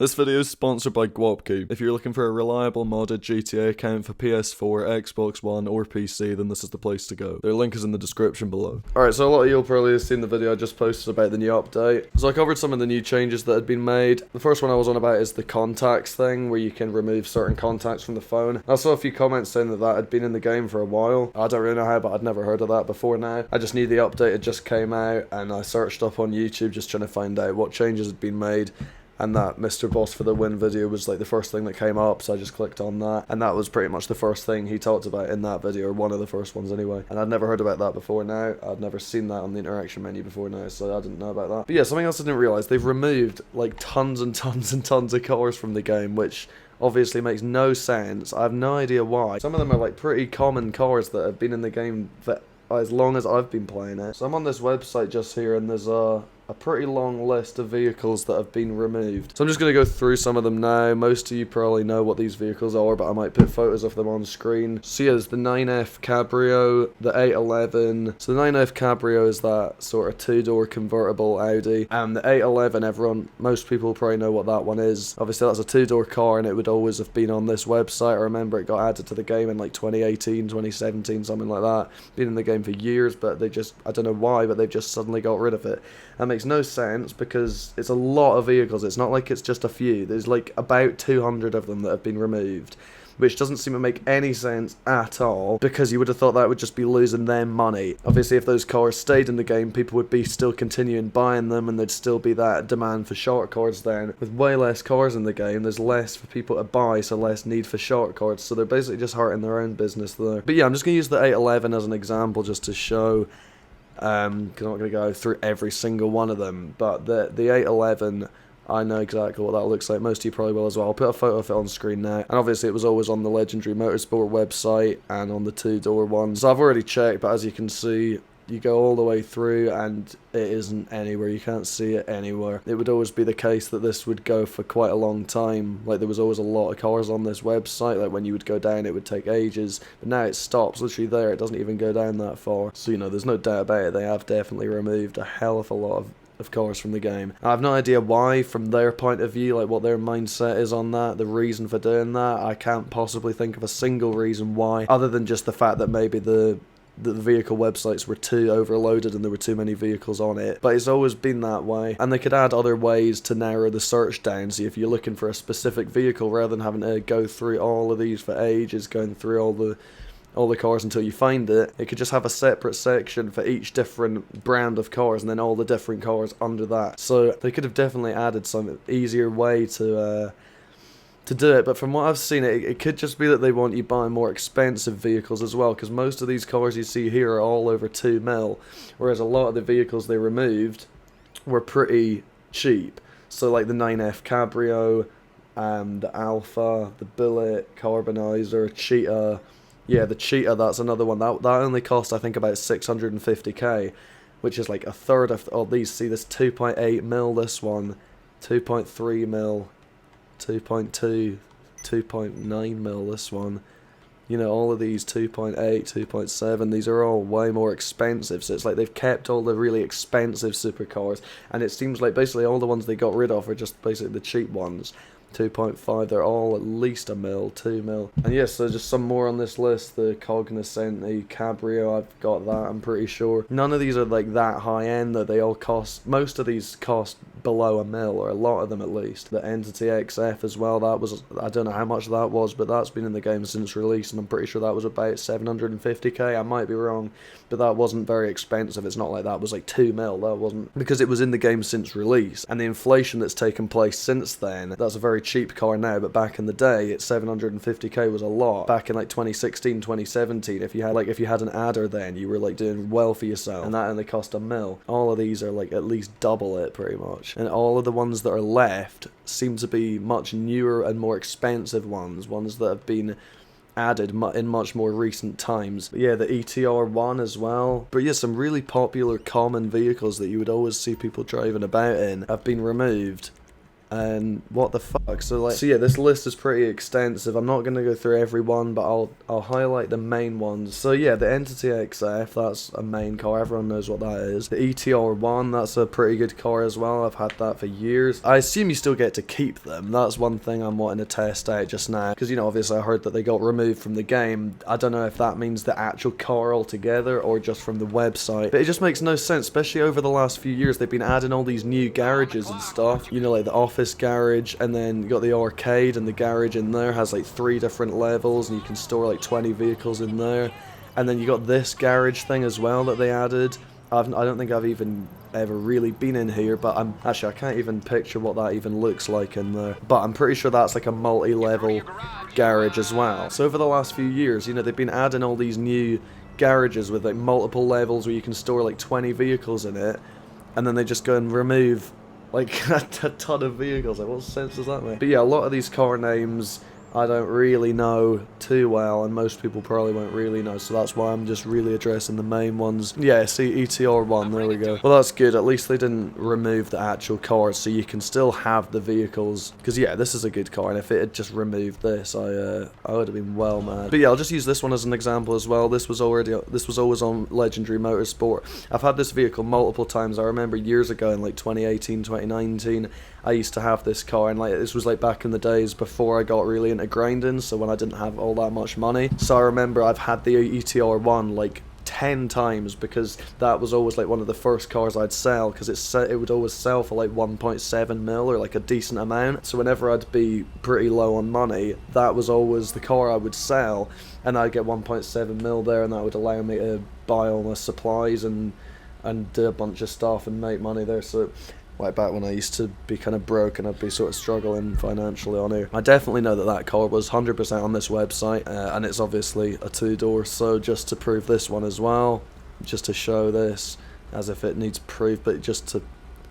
This video is sponsored by Guapku. If you're looking for a reliable modded GTA account for PS4, Xbox One, or PC, then this is the place to go. Their link is in the description below. Alright, so a lot of you'll probably have seen the video I just posted about the new update. So I covered some of the new changes that had been made. The first one I was on about is the contacts thing, where you can remove certain contacts from the phone. I saw a few comments saying that had been in the game for a while. I don't really know how, but I'd never heard of that before now. I just knew the update had just came out, and I searched up on YouTube just trying to find out what changes had been made. And that Mr. Boss for the Win video was like the first thing that came up, so I just clicked on that. And that was pretty much the first thing he talked about in that video, or one of the first ones anyway. And I'd never heard about that before now. I'd never seen that on the interaction menu before now, so I didn't know about that. But yeah, something else I didn't realise, they've removed like tons and tons and tons of cars from the game, which obviously makes no sense. I have no idea why. Some of them are like pretty common cars that have been in the game for as long as I've been playing it. So I'm on this website just here, and there's a pretty long list of vehicles that have been removed. So I'm just going to go through some of them now. Most of you probably know what these vehicles are, but I might put photos of them on screen. So yeah, there's the 9F Cabrio, the 811. So the 9F Cabrio is that sort of two-door convertible Audi. And the 811, most people probably know what that one is. Obviously that's a two-door car, and it would always have been on this website. I remember it got added to the game in like 2018, 2017, something like that. Been in the game for years, but they just, I don't know why, but they've just suddenly got rid of it. That makes no sense because it's a lot of vehicles. It's not like it's just a few. There's like about 200 of them that have been removed, which doesn't seem to make any sense at all, because you would have thought that would just be losing them money. Obviously, if those cars stayed in the game, people would be still continuing buying them, and there'd still be that demand for short cards then. With way less cars in the game, there's less for people to buy, so less need for short cards, so they're basically just hurting their own business there. But yeah, I'm just going to use the 811 as an example just to show, because I'm not going to go through every single one of them, but the 811, I know exactly what that looks like. Most of you probably will as well. I'll put a photo of it on screen now. And obviously it was always on the Legendary Motorsport website and on the two-door one. So I've already checked, but as you can see, you go all the way through and it isn't anywhere. You can't see it anywhere. It would always be the case that this would go for quite a long time. Like, there was always a lot of cars on this website. Like, when you would go down, it would take ages. But now it stops literally there. It doesn't even go down that far. So, you know, there's no doubt about it. They have definitely removed a hell of a lot of cars from the game. I have no idea why, from their point of view, like what their mindset is on that, the reason for doing that. I can't possibly think of a single reason why, other than just the fact that maybe the vehicle websites were too overloaded and there were too many vehicles on it. But it's always been that way, and they could add other ways to narrow the search down. So if you're looking for a specific vehicle, rather than having to go through all of these for ages, going through all the cars until you find it, it could just have a separate section for each different brand of cars, and then all the different cars under that. So they could have definitely added some easier way to do it. But from what I've seen, it could just be that they want you buying more expensive vehicles as well, because most of these cars you see here are all over 2 mil, whereas a lot of the vehicles they removed were pretty cheap. So like the 9F Cabrio, the Alpha, the Bullet, Carbonizer, Cheetah. Yeah, the Cheetah, that's another one. That only cost, I think, about 650k, which is like a third of all these. See, this 2.8 mil, this one, 2.3 mil, 2.2, 2.9 mil, this one. You know, all of these 2.8, 2.7, these are all way more expensive. So it's like they've kept all the really expensive supercars, and it seems like basically all the ones they got rid of are just basically the cheap ones. 2.5, they're all at least a mil, 2 mil. And yes, so just some more on this list. The Cognizant, the Cabrio, I've got that, I'm pretty sure. None of these are like that high end, though. They all cost, most of these cost below a mil, or a lot of them at least. The Entity XF as well, that was, I don't know how much that was, but that's been in the game since release, and I'm pretty sure that was about 750k, I might be wrong, but that wasn't very expensive. It's not like that was like 2 mil, that wasn't, because it was in the game since release, and the inflation that's taken place since then, that's a very cheap car now, but back in the day, 750k was a lot. Back in like 2016, 2017, if you had an adder then, you were like doing well for yourself, and that only cost a mil. All of these are like at least double it, pretty much. And all of the ones that are left seem to be much newer and more expensive ones that have been added in much more recent times. But yeah, the ETR1 as well. But yeah, some really popular common vehicles that you would always see people driving about in have been removed. And what the fuck? So yeah, this list is pretty extensive. I'm not gonna go through every one, but I'll highlight the main ones. So yeah, the Entity XF, that's a main car. Everyone knows what that is. The ETR1, that's a pretty good car as well. I've had that for years. I assume you still get to keep them. That's one thing I'm wanting to test out just now, because you know, obviously I heard that they got removed from the game. I don't know if that means the actual car altogether or just from the website, but it just makes no sense, especially over the last few years. They've been adding all these new garages and stuff, you know, like the office garage, and then you got the arcade, and the garage in there has like 3 different levels, and you can store like 20 vehicles in there. And then you got this garage thing as well that they added. I don't think I've even ever really been in here, but I can't even picture what that even looks like in there. But I'm pretty sure that's like a multi-level garage as well. So over the last few years, you know, they've been adding all these new garages with like multiple levels where you can store like 20 vehicles in it, and then they just go and remove like a ton of vehicles. Like, what sense does that make? But yeah, a lot of these car names I don't really know too well, and most people probably won't really know, so that's why I'm just really addressing the main ones. Yeah, see, ETR1, there we go. Well, that's good. At least they didn't remove the actual cars, so you can still have the vehicles. Because yeah, this is a good car, and if it had just removed this, I would have been well mad. But yeah, I'll just use this one as an example as well. This was always on Legendary Motorsport. I've had this vehicle multiple times. I remember years ago in like 2018, 2019, I used to have this car, and like this was like back in the days before I got really into grinding, so when I didn't have all that much money. So I remember I've had the ETR1 like 10 times, because that was always like one of the first cars I'd sell, because it would always sell for like 1.7 mil or like a decent amount. So whenever I'd be pretty low on money, that was always the car I would sell, and I'd get 1.7 mil there, and that would allow me to buy all my supplies and do a bunch of stuff and make money there. So like back when I used to be kind of broke and I'd be sort of struggling financially on here. I definitely know that that car was 100% on this website, and it's obviously a 2-door, so just to prove this one as well, just to show this, as if it needs proof, but just to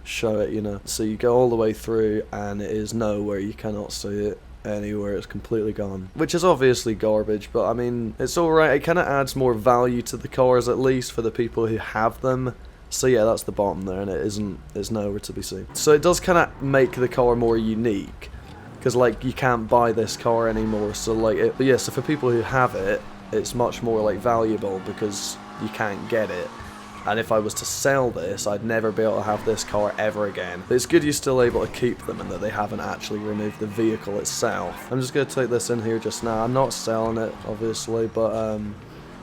show it, you know. So you go all the way through, and it is nowhere, you cannot see it anywhere, it's completely gone, which is obviously garbage, but I mean, it's alright. It kind of adds more value to the cars, at least for the people who have them. So yeah, that's the bottom there, and it's nowhere to be seen. So it does kind of make the car more unique, because like you can't buy this car anymore, so like but yeah, so for people who have it, it's much more like valuable because you can't get it. And if I was to sell this, I'd never be able to have this car ever again. But it's good you're still able to keep them, and that they haven't actually removed the vehicle itself. I'm just going to take this in here just now. I'm not selling it, obviously, but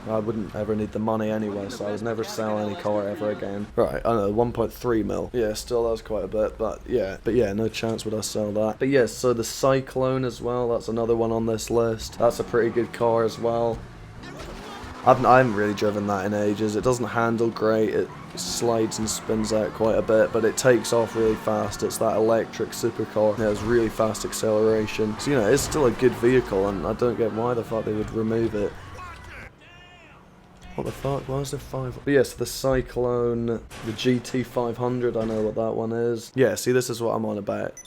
I wouldn't ever need the money anyway, so I was never selling any car ever again. Right, I know, 1.3 mil. Yeah, still, that was quite a bit, but yeah, no chance would I sell that. But yeah, so the Cyclone as well, that's another one on this list. That's a pretty good car as well. I haven't really driven that in ages. It doesn't handle great, it slides and spins out quite a bit, but it takes off really fast. It's that electric supercar. It has really fast acceleration. So, you know, it's still a good vehicle, and I don't get why the fuck they would remove it. What the fuck? Why is there 5? But yes, the Cyclone, the GT 500, I know what that one is. Yeah, see, this is what I'm on about.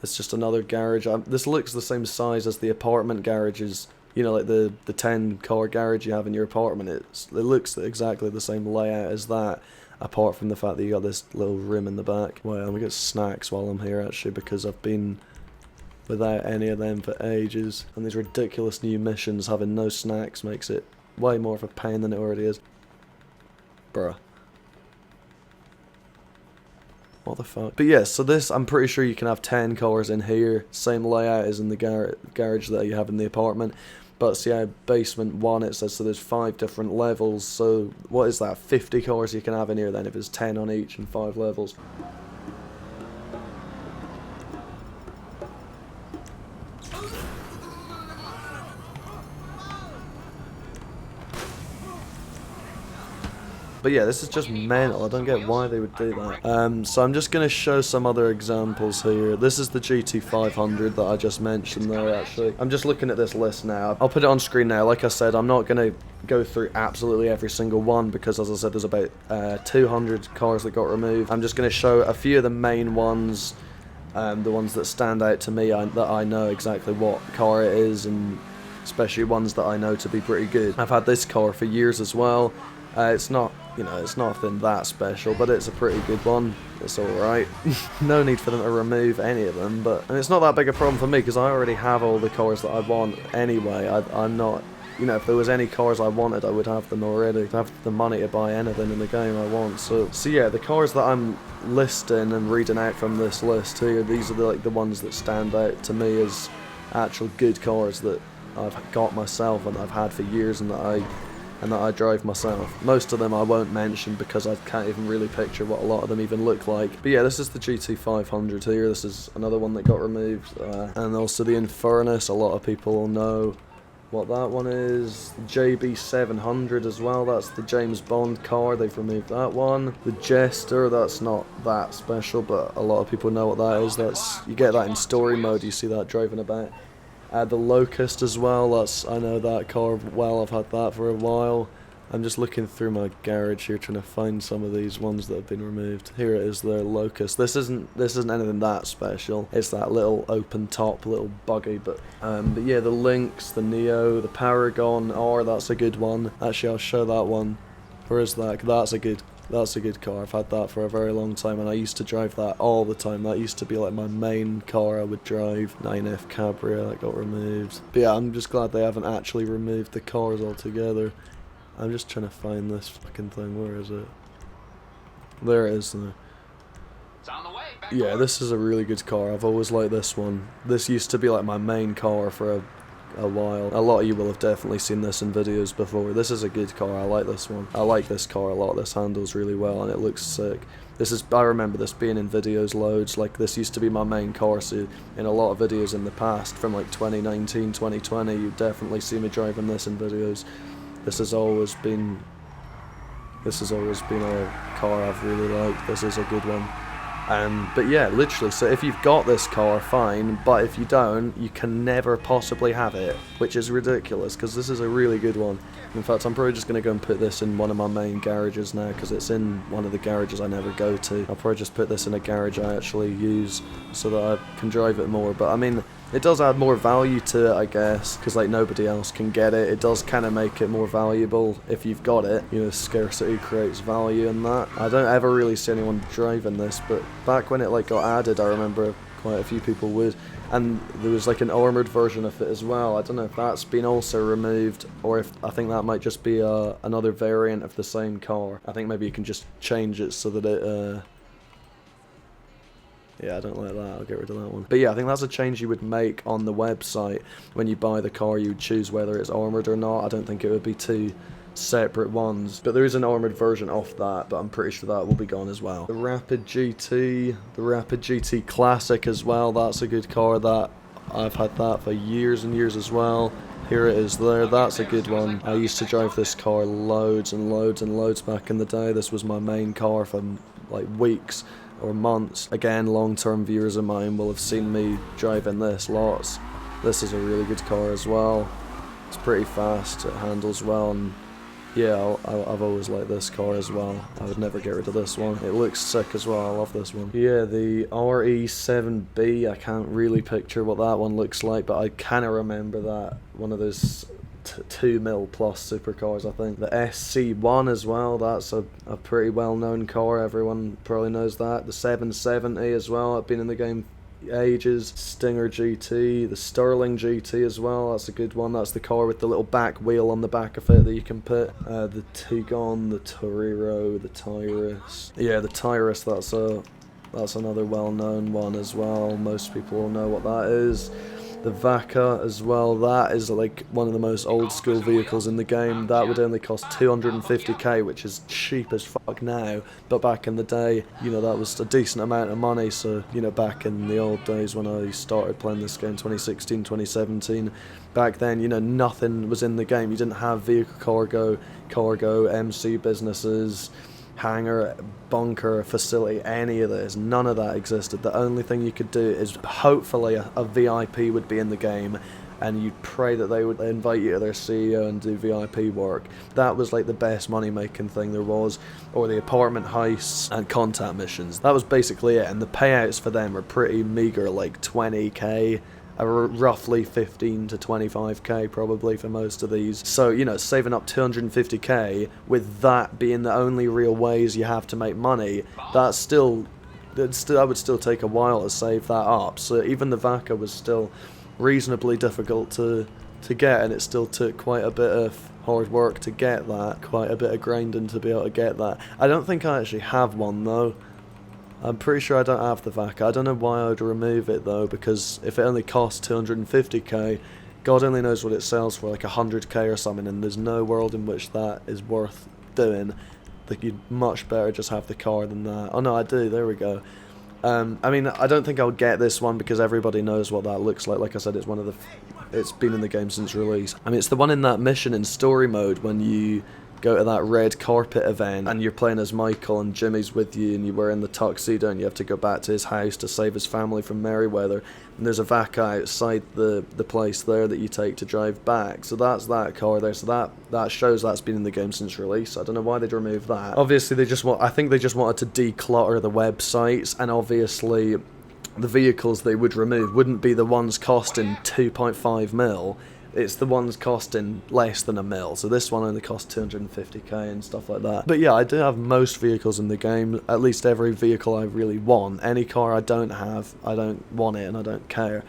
It's just another garage. This looks the same size as the apartment garages. You know, like the 10-car garage you have in your apartment. It looks exactly the same layout as that, apart from the fact that you got this little room in the back. Well, I'm gonna get snacks while I'm here, actually, because I've been without any of them for ages. And these ridiculous new missions, having no snacks makes it way more of a pain than it already is. Bruh. What the fuck? But yeah, so this, I'm pretty sure you can have 10 cars in here. Same layout as in the garage that you have in the apartment. But see, basement 1, it says, so there's 5 different levels. So what is that? 50 cars you can have in here then, if it's 10 on each and 5 levels. But yeah, this is just mental. I don't get why they would do that. So I'm just going to show some other examples here. This is the GT500 that I just mentioned there, actually. I'm just looking at this list now. I'll put it on screen now. Like I said, I'm not going to go through absolutely every single one, because as I said, there's about 200 cars that got removed. I'm just going to show a few of the main ones, the ones that stand out to me, that I know exactly what car it is, and especially ones that I know to be pretty good. I've had this car for years as well. It's not you know, it's nothing that special, but it's a pretty good one. It's alright. No need for them to remove any of them, and it's not that big a problem for me, because I already have all the cars that I want anyway. I'm not, you know, if there was any cars I wanted, I would have them already. I have the money to buy anything in the game I want. So yeah, the cars that I'm listing and reading out from this list here, these are the ones that stand out to me as actual good cars that I've got myself and I've had for years, and that I drive myself. Most of them I won't mention because I can't even really picture what a lot of them even look like. But yeah, this is the GT500 here. This is another one that got removed. And also the Infernus, a lot of people will know what that one is. The JB700 as well, that's the James Bond car, they've removed that one. The Jester, that's not that special, but a lot of people know what that is. You get that in story mode, you see that driving about. The Locust as well, I know that car well, I've had that for a while. I'm just looking through my garage here trying to find some of these ones that have been removed. Here it is, the Locust. This isn't anything that special. It's that little open top, little buggy, but yeah, the Lynx, the Neo, the Paragon R, that's a good one. Actually, I'll show that one. Where is that? That's a good car. I've had that for a very long time, and I used to drive that all the time. That used to be like my main car I would drive. 9F Cabrio, that got removed. But yeah, I'm just glad they haven't actually removed the cars altogether. I'm just trying to find this fucking thing. Where is it? There it is now. It's on the way. Yeah, this is a really good car. I've always liked this one. This used to be like my main car for a while. A lot of you will have definitely seen this in videos before. This is a good car. I like this one. I like this car a lot. This handles really well and it looks sick. I remember this being in videos loads. Like, this used to be my main car, so in a lot of videos in the past, from like 2019, 2020, you definitely see me driving this in videos. This has always been a car I've really liked. This is a good one. But yeah, literally, so if you've got this car, fine, but if you don't, you can never possibly have it, which is ridiculous, because this is a really good one. In fact, I'm probably just going to go and put this in one of my main garages now, because it's in one of the garages I never go to. I'll probably just put this in a garage I actually use, so that I can drive it more. But I mean, it does add more value to it, I guess, because like nobody else can get it. It does kind of make it more valuable if you've got it. You know, scarcity creates value and that. I don't ever really see anyone driving this, but back when it like got added, I remember quite a few people would. And there was like an armoured version of it as well. I don't know if that's been also removed, or if I think that might just be another variant of the same car. I think maybe you can just change it so that it yeah, I don't like that. I'll get rid of that one. But yeah, I think that's a change you would make on the website. When you buy the car, you would choose whether it's armoured or not. I don't think it would be two separate ones. But there is an armoured version of that, but I'm pretty sure that will be gone as well. The Rapid GT Classic as well. That's a good car. That I've had that for years and years as well. Here it is there. That's a good one. I used to drive this car loads and loads and loads back in the day. This was my main car for like weeks or months. Again, long-term viewers of mine will have seen me driving this lots. This is a really good car as well. It's pretty fast, it handles well, and yeah, I've always liked this car as well. I would never get rid of this one. It looks sick as well. I love this one. Yeah, the RE7B, I can't really picture what that one looks like, but I kind of remember that. One of those 2 mil plus supercars, I think. The SC1 as well, that's a pretty well-known car. Everyone probably knows that. The 770 as well, I've been in the game ages. Stinger GT, the Sterling GT as well, that's a good one. That's the car with the little back wheel on the back of it that you can put. The Tugon, the Torero, the Tyrus. Yeah, the Tyrus, that's another well-known one as well. Most people will know what that is. The Vaca as well, that is like one of the most old school vehicles in the game. That would only cost 250k, which is cheap as fuck now, but back in the day, you know, that was a decent amount of money. So, you know, back in the old days when I started playing this game, 2016, 2017, back then, you know, nothing was in the game. You didn't have vehicle cargo, MC businesses, hangar, bunker, facility, any of this. None of that existed. The only thing you could do is hopefully a VIP would be in the game, and you'd pray that they would invite you to their CEO and do VIP work. That was like the best money making thing there was. Or the apartment heists and contact missions. That was basically it, and the payouts for them are pretty meager, like 20k roughly 15 to 25k probably for most of these. So, you know, saving up 250k with that being the only real ways you have to make money, that would still take a while to save that up. So even the VACA was still reasonably difficult to get, and it still took quite a bit of hard work to get that, quite a bit of grinding to be able to get that. I don't think I actually have one though. I'm pretty sure I don't have the VACA. I don't know why I would remove it though, because if it only costs 250k, God only knows what it sells for, like 100k or something, and there's no world in which that is worth doing. Like, you'd much better just have the car than that. Oh no, I do, there we go. I mean, I don't think I'll get this one because everybody knows what that looks like. Like I said, it's one of the... It's been in the game since release. I mean, it's the one in that mission in story mode when you go to that red carpet event and you're playing as Michael and Jimmy's with you and you're wearing the tuxedo and you have to go back to his house to save his family from Merryweather. And there's a VACA outside the place there that you take to drive back. So that's that car there. So that shows that's been in the game since release. I don't know why they'd remove that. Obviously, I think they just wanted to declutter the websites, and obviously the vehicles they would remove wouldn't be the ones costing 2.5 mil. It's the ones costing less than a mil, so this one only costs 250k and stuff like that. But yeah, I do have most vehicles in the game, at least every vehicle I really want. Any car I don't have, I don't want it and I don't care.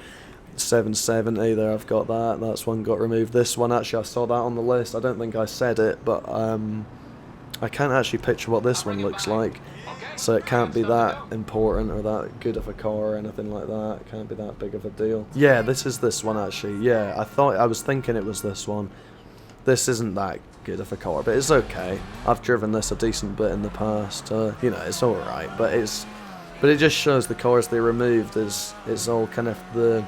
770, there I've got that, that's one got removed. This one, actually I saw that on the list, I don't think I said it, but I can't actually picture what this one looks like. So it can't be that important or that good of a car or anything like that. It can't be that big of a deal. Yeah, this is this one actually. Yeah, I was thinking it was this one. This isn't that good of a car, but it's okay. I've driven this a decent bit in the past. You know, it's alright, but it just shows the cars they removed is all kind of the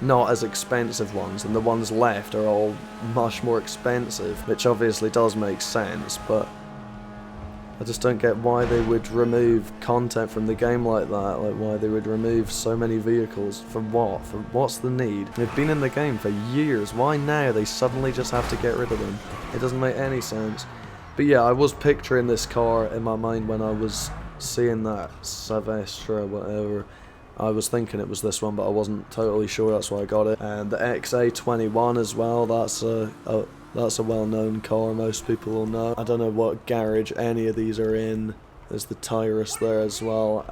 not as expensive ones, and the ones left are all much more expensive, which obviously does make sense, but I just don't get why they would remove content from the game like that, like why they would remove so many vehicles. For what? For what's the need? They've been in the game for years, why now they suddenly just have to get rid of them? It doesn't make any sense. But yeah, I was picturing this car in my mind when I was seeing that Savestra or whatever. I was thinking it was this one, but I wasn't totally sure, that's why I got it. And the XA21 as well, that's a well-known car, most people will know. I don't know what garage any of these are in. There's the Tyrus there as well.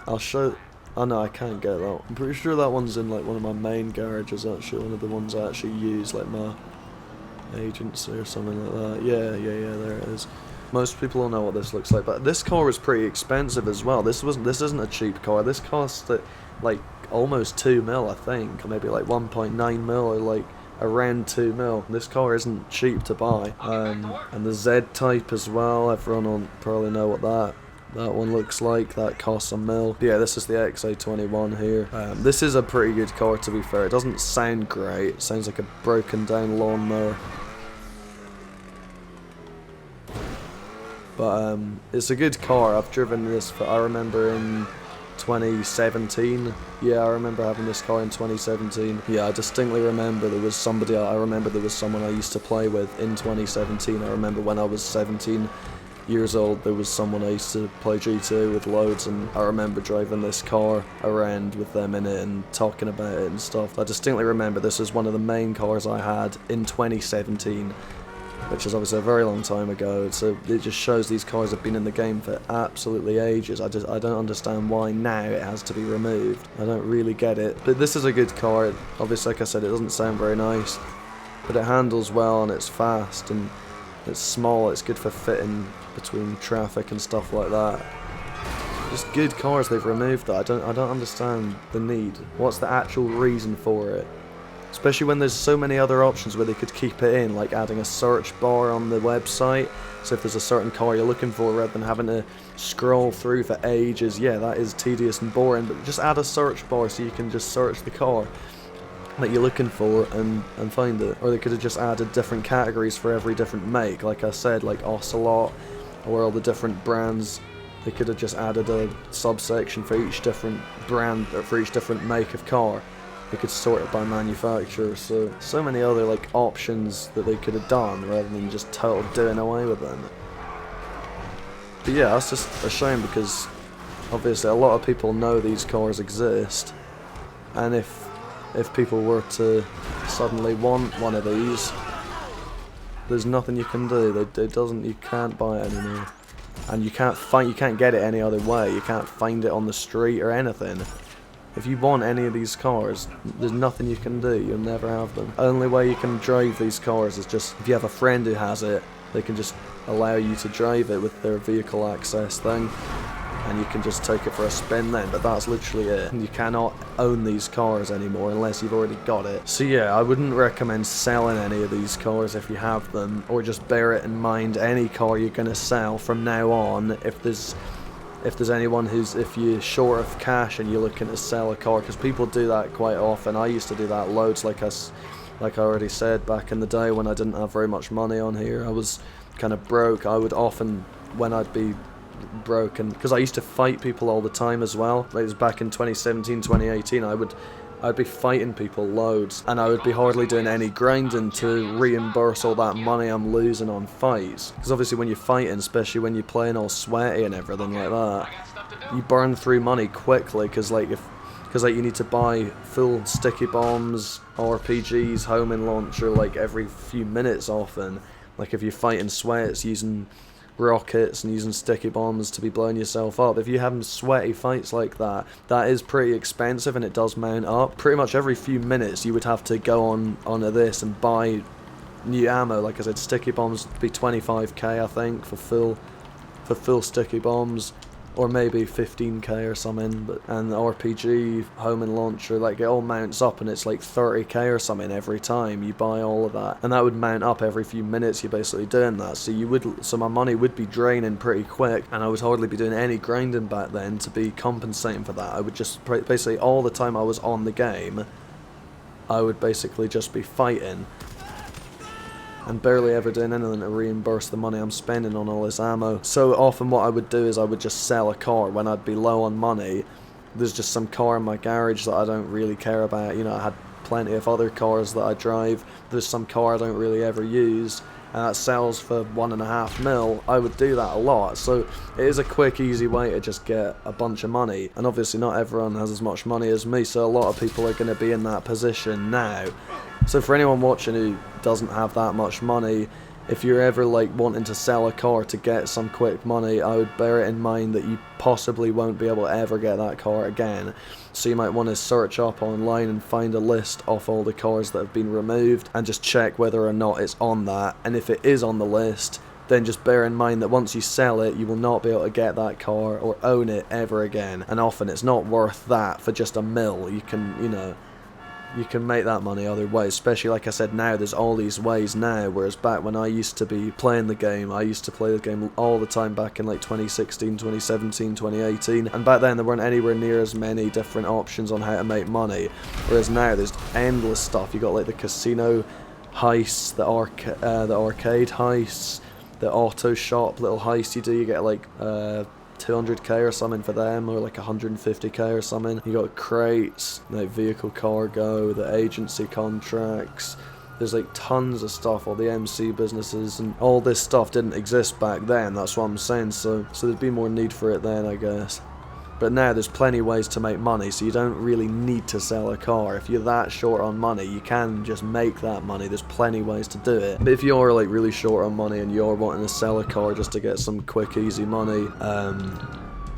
I'll show... Oh no, I can't get that. I'm pretty sure that one's in like one of my main garages actually, one of the ones I actually use, like my agency or something like that. Yeah, there it is. Most people will know what this looks like, but this car was pretty expensive as well. This isn't a cheap car. This cost like almost 2 mil, I think, or maybe like 1.9 mil or like around 2 mil. This car isn't cheap to buy. And the Z-Type as well, everyone will probably know what that one looks like. That costs a mil. But yeah, this is the XA21 here. This is a pretty good car, to be fair. It doesn't sound great. It sounds like a broken down lawnmower. But it's a good car. I've driven this for, I remember in 2017. Yeah, I remember having this car in 2017. Yeah, I distinctly remember there was somebody, I remember there was someone I used to play with in 2017. I remember when I was 17 years old, there was someone I used to play GTA with loads, and I remember driving this car around with them in it and talking about it and stuff. I distinctly remember this was one of the main cars I had in 2017. Which is obviously a very long time ago, so it just shows these cars have been in the game for absolutely ages. I don't understand why now it has to be removed. I don't really get it. But this is a good car. Obviously, like I said, it doesn't sound very nice, but it handles well and it's fast and it's small. It's good for fitting between traffic and stuff like that. Just good cars they've removed that. I don't understand the need. What's the actual reason for it? Especially when there's so many other options where they could keep it in, like adding a search bar on the website. So if there's a certain car you're looking for, rather than having to scroll through for ages, yeah, that is tedious and boring, but just add a search bar so you can just search the car that you're looking for and find it. Or they could have just added different categories for every different make, like I said, like Ocelot, or all the different brands. They could have just added a subsection for each different brand, or for each different make of car. They could sort it by manufacturer, so many other like options that they could have done rather than just total doing away with them. But yeah, that's just a shame because obviously a lot of people know these cars exist, And if people were to suddenly want one of these, there's nothing you can do. You can't buy it anymore, and you can't get it any other way. You can't find it on the street or anything. If you want any of these cars, there's nothing you can do. You'll never have them. The only way you can drive these cars is just if you have a friend who has it, they can just allow you to drive it with their vehicle access thing, and you can just take it for a spin then, but that's literally it. You cannot own these cars anymore unless you've already got it. So yeah, I wouldn't recommend selling any of these cars if you have them, or just bear it in mind, any car you're going to sell from now on, if there's anyone if you're short of cash and you're looking to sell a car, because people do that quite often. I used to do that loads, like I already said, back in the day when I didn't have very much money on here. I was kind of broke. I would often, when I'd be broken, because I used to fight people all the time as well. It was back in 2017, 2018, I'd be fighting people loads, and I would be hardly doing any grinding to reimburse all that money I'm losing on fights. Because obviously when you're fighting, especially when you're playing all sweaty and everything like that, you burn through money quickly, because you need to buy full sticky bombs, RPGs, homing launcher like every few minutes often. Like if you're fighting sweats, using rockets and using sticky bombs to be blowing yourself up. If you're having sweaty fights like that, that is pretty expensive, and it does mount up. Pretty much every few minutes you would have to go onto this and buy new ammo. Like I said, sticky bombs would be 25k I think for full sticky bombs, or maybe 15k or something, and the RPG, homing launcher, like it all mounts up, and it's like 30k or something every time you buy all of that, and that would mount up every few minutes you're basically doing that. So my money would be draining pretty quick, and I would hardly be doing any grinding back then to be compensating for that. I would just basically, all the time I was on the game, I would basically just be fighting and barely ever doing anything to reimburse the money I'm spending on all this ammo. So often what I would do is I would just sell a car when I'd be low on money. There's just some car in my garage that I don't really care about. You know, I had plenty of other cars that I drive. There's some car I don't really ever use, and that sells for 1.5 mil. I would do that a lot. So it is a quick, easy way to just get a bunch of money. And obviously not everyone has as much money as me, so a lot of people are going to be in that position now. So for anyone watching who doesn't have that much money, if you're ever like wanting to sell a car to get some quick money, I would bear it in mind that you possibly won't be able to ever get that car again. So you might want to search up online and find a list of all the cars that have been removed, and just check whether or not it's on that. And if it is on the list, then just bear in mind that once you sell it, you will not be able to get that car or own it ever again. And often it's not worth that for just a mil. You can make that money other ways, especially like I said, now there's all these ways now, whereas back when I used to be playing the game, I used to play the game all the time back in like 2016, 2017, 2018, and back then there weren't anywhere near as many different options on how to make money, whereas now there's endless stuff. You got like the casino heists, the arcade heists, the auto shop little heists you do. You get like 200k or something for them, or like 150k or something. You got crates, like vehicle cargo, the agency contracts. There's like tons of stuff, all the MC businesses, and all this stuff didn't exist back then. That's what I'm saying. So there'd be more need for it then, I guess. But now there's plenty of ways to make money, so you don't really need to sell a car. If you're that short on money, you can just make that money. There's plenty of ways to do it. But if you're like really short on money and you're wanting to sell a car just to get some quick, easy money,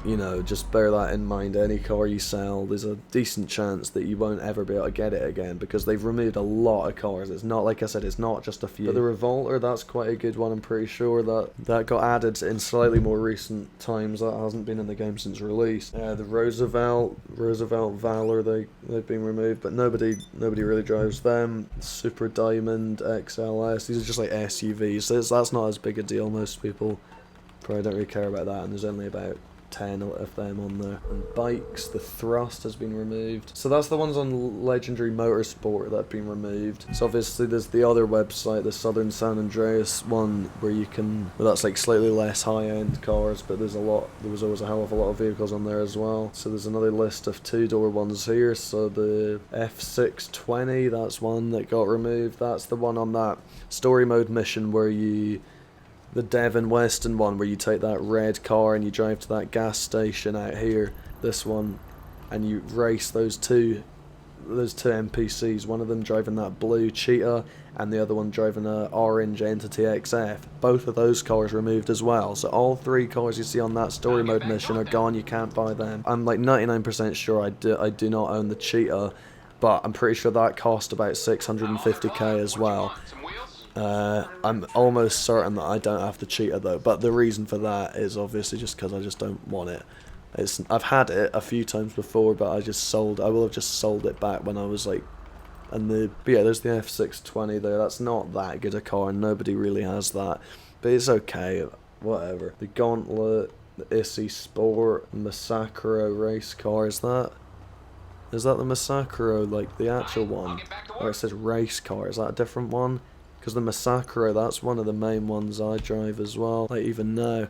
you know, just bear that in mind. Any car you sell, there's a decent chance that you won't ever be able to get it again, because they've removed a lot of cars. It's not, like I said, it's not just a few. But the Revolter, that's quite a good one. I'm pretty sure that got added in slightly more recent times. That hasn't been in the game since release. The Roosevelt Valor, they've been removed, but nobody really drives them. Super Diamond XLS, these are just like SUVs, so that's not as big a deal. Most people probably don't really care about that, and there's only about 10 of them on there. And bikes, the Thrust has been removed. So that's the ones on Legendary Motorsport that have been removed. So obviously there's the other website, the Southern San Andreas one, where you can, well, that's like slightly less high-end cars, but there was always a hell of a lot of vehicles on there as well. So there's another list of two-door ones here. So the F620, that's one that got removed. That's the one on that story mode mission where the Devon Weston one, where you take that red car and you drive to that gas station out here, this one, and you race those two there's two NPCs, one of them driving that blue Cheetah and the other one driving a orange Entity XF. Both of those cars removed as well, so all three cars you see on that story mode mission are gone. You can't buy them. I'm like 99% sure I do not own the Cheetah, but I'm pretty sure that cost about 650k as well. I'm almost certain that I don't have the Cheetah though, but the reason for that is obviously just because I just don't want it. I've had it a few times before, but I will have just sold it back when I was like, but yeah, there's the F620 there. That's not that good a car, and nobody really has that, but it's okay, whatever. The Gauntlet, the Issy Sport, Massacro race car, is that the Massacro, like the actual one? Or it says race car, is that a different one? Because the Massacro, that's one of the main ones I drive as well, like even now.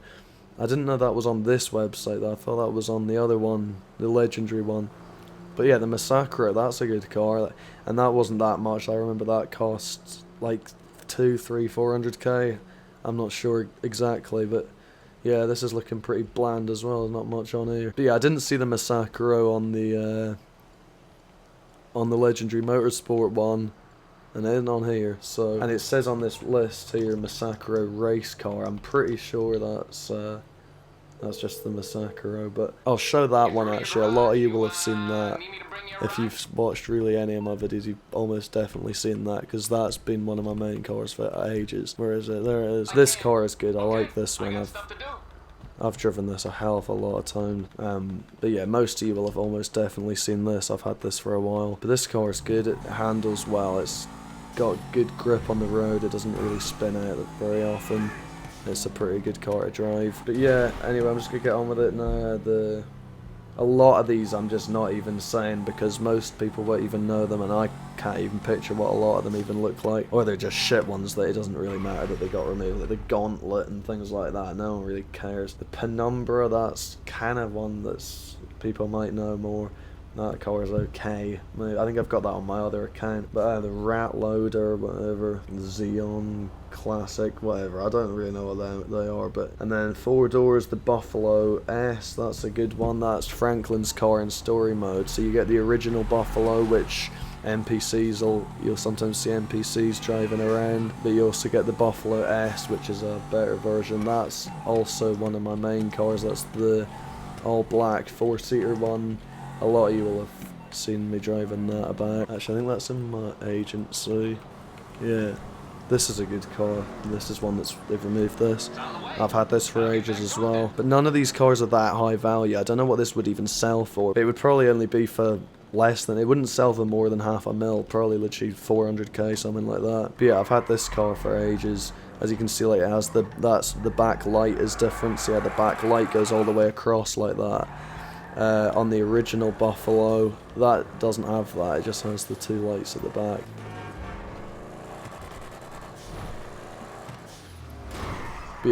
I didn't know that was on this website though. I thought that was on the other one, the legendary one. But yeah, the Massacro, that's a good car, and that wasn't that much. I remember that cost like 400k. I'm not sure exactly, but yeah, this is looking pretty bland as well. There's not much on here. But yeah, I didn't see the Massacro on the legendary motorsport one, and it isn't on here. So, and it says on this list here, Massacro race car. I'm pretty sure that's just the Massacro, but I'll show that one actually. A lot of you will have seen that. If you've watched really any of my videos, you've almost definitely seen that, because that's been one of my main cars for ages. Where is it? There it is. This car is good. I like this one. I've driven this a hell of a lot of times. But yeah, most of you will have almost definitely seen this. I've had this for a while. But this car is good. It handles well. It's got good grip on the road. It doesn't really spin out very often. It's a pretty good car to drive. But yeah, anyway, I'm just gonna get on with it now. A lot of these I'm just not even saying, because most people won't even know them, and I can't even picture what a lot of them even look like. Or they're just shit ones that it doesn't really matter that they got removed, like the Gauntlet and things like that. No one really cares. The Penumbra, that's kind of one that's people might know more. That car is okay. I think I've got that on my other account. But the Rat Loader, whatever, the Xeon Classic, whatever. I don't really know what they are. But and then 4 doors, the Buffalo S. That's a good one. That's Franklin's car in story mode. So you get the original Buffalo, which you'll sometimes see NPCs driving around. But you also get the Buffalo S, which is a better version. That's also one of my main cars. That's the all black 4-seater one. A lot of you will have seen me driving that about. Actually, I think that's in my agency. Yeah, this is a good car. This is one they've removed this. I've had this for ages as well. But none of these cars are that high value. I don't know what this would even sell for. It would probably only be for less than, it wouldn't sell for more than $500,000. Probably literally 400k, something like that. But yeah, I've had this car for ages. As you can see, like, it has the back light is different. So yeah, the back light goes all the way across like that. On the original Buffalo, that doesn't have that, it just has the 2 lights at the back. But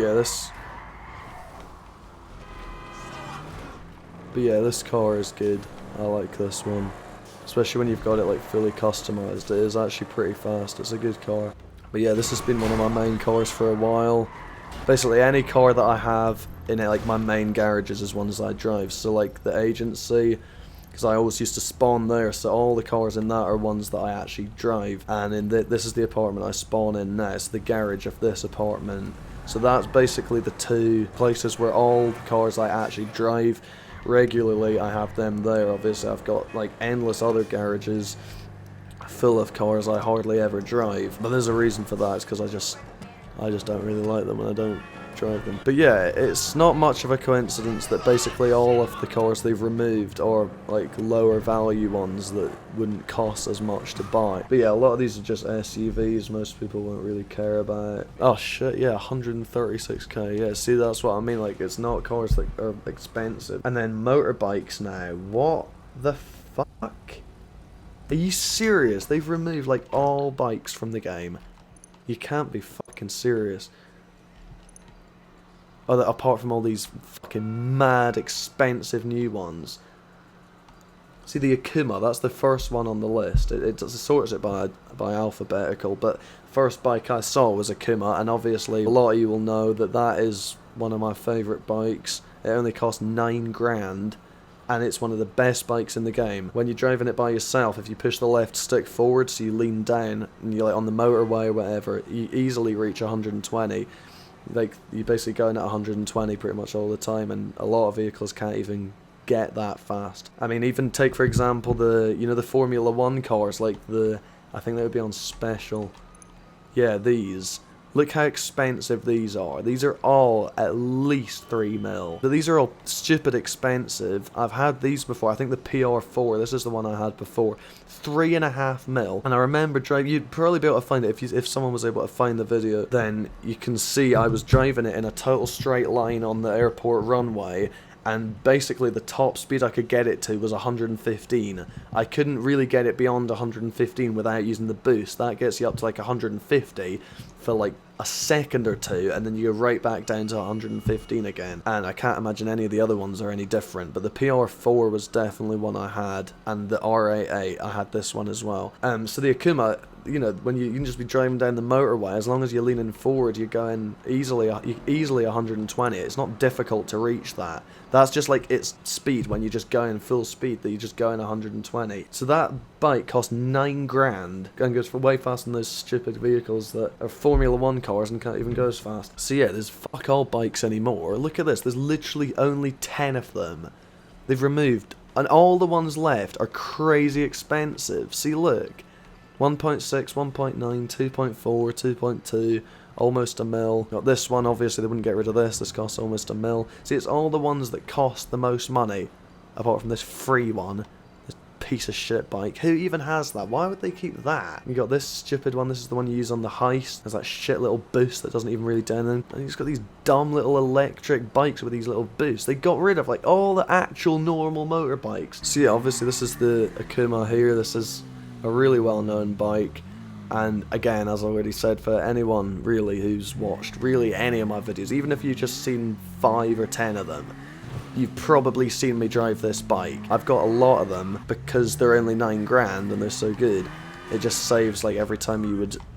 yeah, this car is good. I like this one. Especially when you've got it like fully customized. It is actually pretty fast. It's a good car. But yeah, this has been one of my main cars for a while. Basically, any car that I have in it, like my main garages, is ones I drive. So like the agency, because I always used to spawn there, so all the cars in that are ones that I actually drive. And in this is the apartment I spawn in now. It's the garage of this apartment. So that's basically the 2 places where all the cars I actually drive regularly, I have them there. Obviously, I've got like endless other garages full of cars I hardly ever drive. But there's a reason for that. It's because I just don't really like them and I don't drive them. But yeah, it's not much of a coincidence that basically all of the cars they've removed are like lower value ones that wouldn't cost as much to buy. But yeah, a lot of these are just SUVs most people won't really care about. Oh shit, yeah, 136k. Yeah, see, that's what I mean, like, it's not cars that are expensive. And then motorbikes now. What the fuck? Are you serious? They've removed like all bikes from the game. You can't be fucking serious. Oh, apart from all these fucking mad expensive new ones. See, the Akuma, that's the first one on the list. It sorts it by alphabetical, but first bike I saw was Akuma, and obviously a lot of you will know that that is one of my favourite bikes. It only cost 9 grand, and it's one of the best bikes in the game. When you're driving it by yourself, if you push the left stick forward so you lean down and you're like on the motorway or whatever, you easily reach 120. Like, you're basically going at 120 pretty much all the time, and a lot of vehicles can't even get that fast. I mean, even take for example the Formula 1 cars, like I think they would be on special. Yeah, these. Look how expensive these are. These are all at least 3 mil. But these are all stupid expensive. I've had these before. I think the PR4, this is the one I had before. 3.5 mil. And I remember driving, you'd probably be able to find it if someone was able to find the video. Then you can see I was driving it in a total straight line on the airport runway. And basically the top speed I could get it to was 115. I couldn't really get it beyond 115 without using the boost. That gets you up to like 150 for like a second or two, and then you go right back down to 115 again. And I can't imagine any of the other ones are any different, but the PR4 was definitely one I had, and the R88, I had this one as well. So the Akuma, you know, when you can just be driving down the motorway, as long as you're leaning forward, you're going easily 120. It's not difficult to reach that. That's just like its speed when you're just going full speed, that you're just going 120. So that bike cost 9 grand and goes for way faster than those stupid vehicles that are Formula 1 cars and can't even go as fast. So yeah, there's fuck all bikes anymore. Look at this, there's literally only 10 of them. They've removed, and all the ones left are crazy expensive. See, look. 1.6, 1.9, 2.4, 2.2, almost a mil. Got this one, obviously they wouldn't get rid of this, this costs almost a mil. See, it's all the ones that cost the most money, apart from this free one, this piece of shit bike. Who even has that? Why would they keep that? You got this stupid one, this is the one you use on the heist. There's that shit little boost that doesn't even really do anything. And you've just got these dumb little electric bikes with these little boosts. They got rid of like all the actual normal motorbikes. So yeah, obviously this is the Akuma here, this is a really well-known bike, and again, as I already said, for anyone really who's watched really any of my videos, even if you've just seen 5 or 10 of them, you've probably seen me drive this bike. I've got a lot of them because they're only 9 grand and they're so good. It just saves, like, every time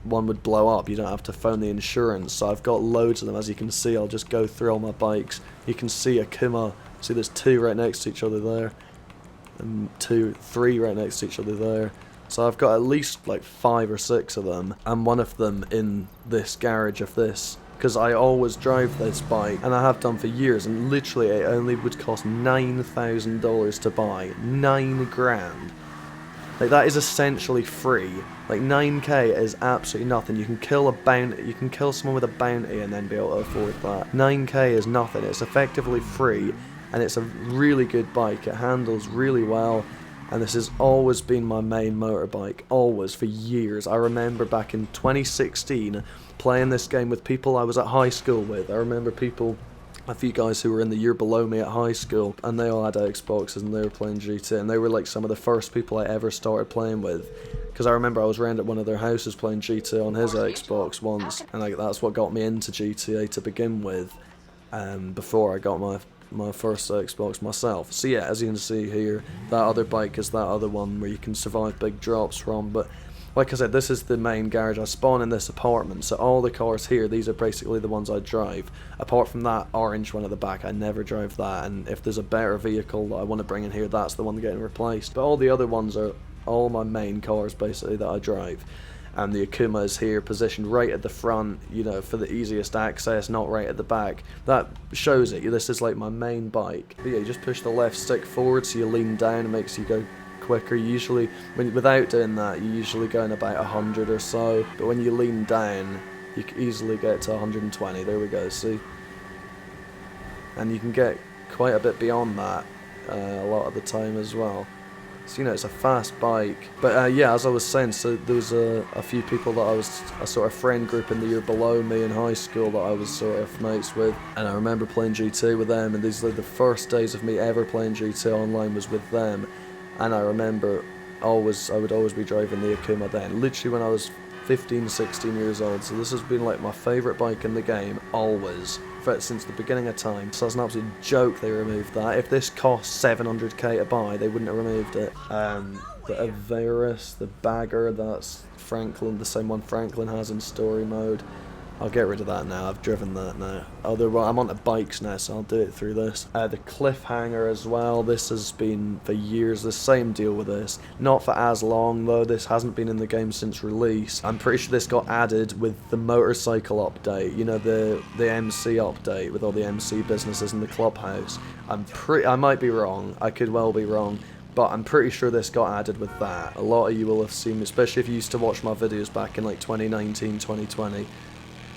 one would blow up, you don't have to phone the insurance. So I've got loads of them. As you can see, I'll just go through all my bikes. You can see Akuma. See, there's 2 right next to each other there, and 2, 3 right next to each other there. So I've got at least like 5 or 6 of them, and one of them in this garage of this, because I always drive this bike, and I have done for years, and literally it only would cost $9,000 to buy. 9 grand. Like, that is essentially free. Like, 9k is absolutely nothing. You can kill someone with a bounty and then be able to afford that. 9k is nothing. It's effectively free, and it's a really good bike. It handles really well. And this has always been my main motorbike, always, for years. I remember back in 2016 playing this game with people I was at high school with. I remember a few guys who were in the year below me at high school, and they all had Xboxes and they were playing GTA, and they were like some of the first people I ever started playing with. Because I remember I was around at one of their houses playing GTA on his Xbox once, and like, that's what got me into GTA to begin with, before I got my first Xbox myself. So yeah, as you can see here, that other bike is that other one where you can survive big drops from. But like I said, this is the main garage. I spawn in this apartment, so all the cars here, these are basically the ones I drive. Apart from that orange one at the back, I never drive that, and if there's a better vehicle that I want to bring in here, that's the one getting replaced. But all the other ones are all my main cars basically that I drive. And the Akuma is here, positioned right at the front, you know, for the easiest access, not right at the back. That shows it. This is like my main bike. But yeah, you just push the left stick forward so you lean down, it makes you go quicker. Usually, without doing that, you're usually going about 100 or so. But when you lean down, you can easily get to 120. There we go, see? And you can get quite a bit beyond that a lot of the time as well. So, you know, it's a fast bike. But yeah, as I was saying, so there was a few people that I was a sort of friend group in the year below me in high school that I was sort of mates with. And I remember playing GTA with them, and these were the first days of me ever playing GTA online was with them. And I remember I would always be driving the Akuma then, literally when I was 15, 16 years old. So this has been like my favourite bike in the game, always. Since the beginning of time. So it's an absolute joke they removed that. If this cost 700k to buy, they wouldn't have removed it. The Averus, the Bagger, that's Franklin, the same one Franklin has in story mode. I'll get rid of that now. I've driven that now. Well, I'm onto bikes now, so I'll do it through this. The cliffhanger as well. This has been for years. The same deal with this. Not for as long though. This hasn't been in the game since release. I'm pretty sure this got added with the motorcycle update. You know, the MC update with all the MC businesses in the clubhouse. I might be wrong. I could well be wrong. But I'm pretty sure this got added with that. A lot of you will have seen, especially if you used to watch my videos back in like 2019, 2020.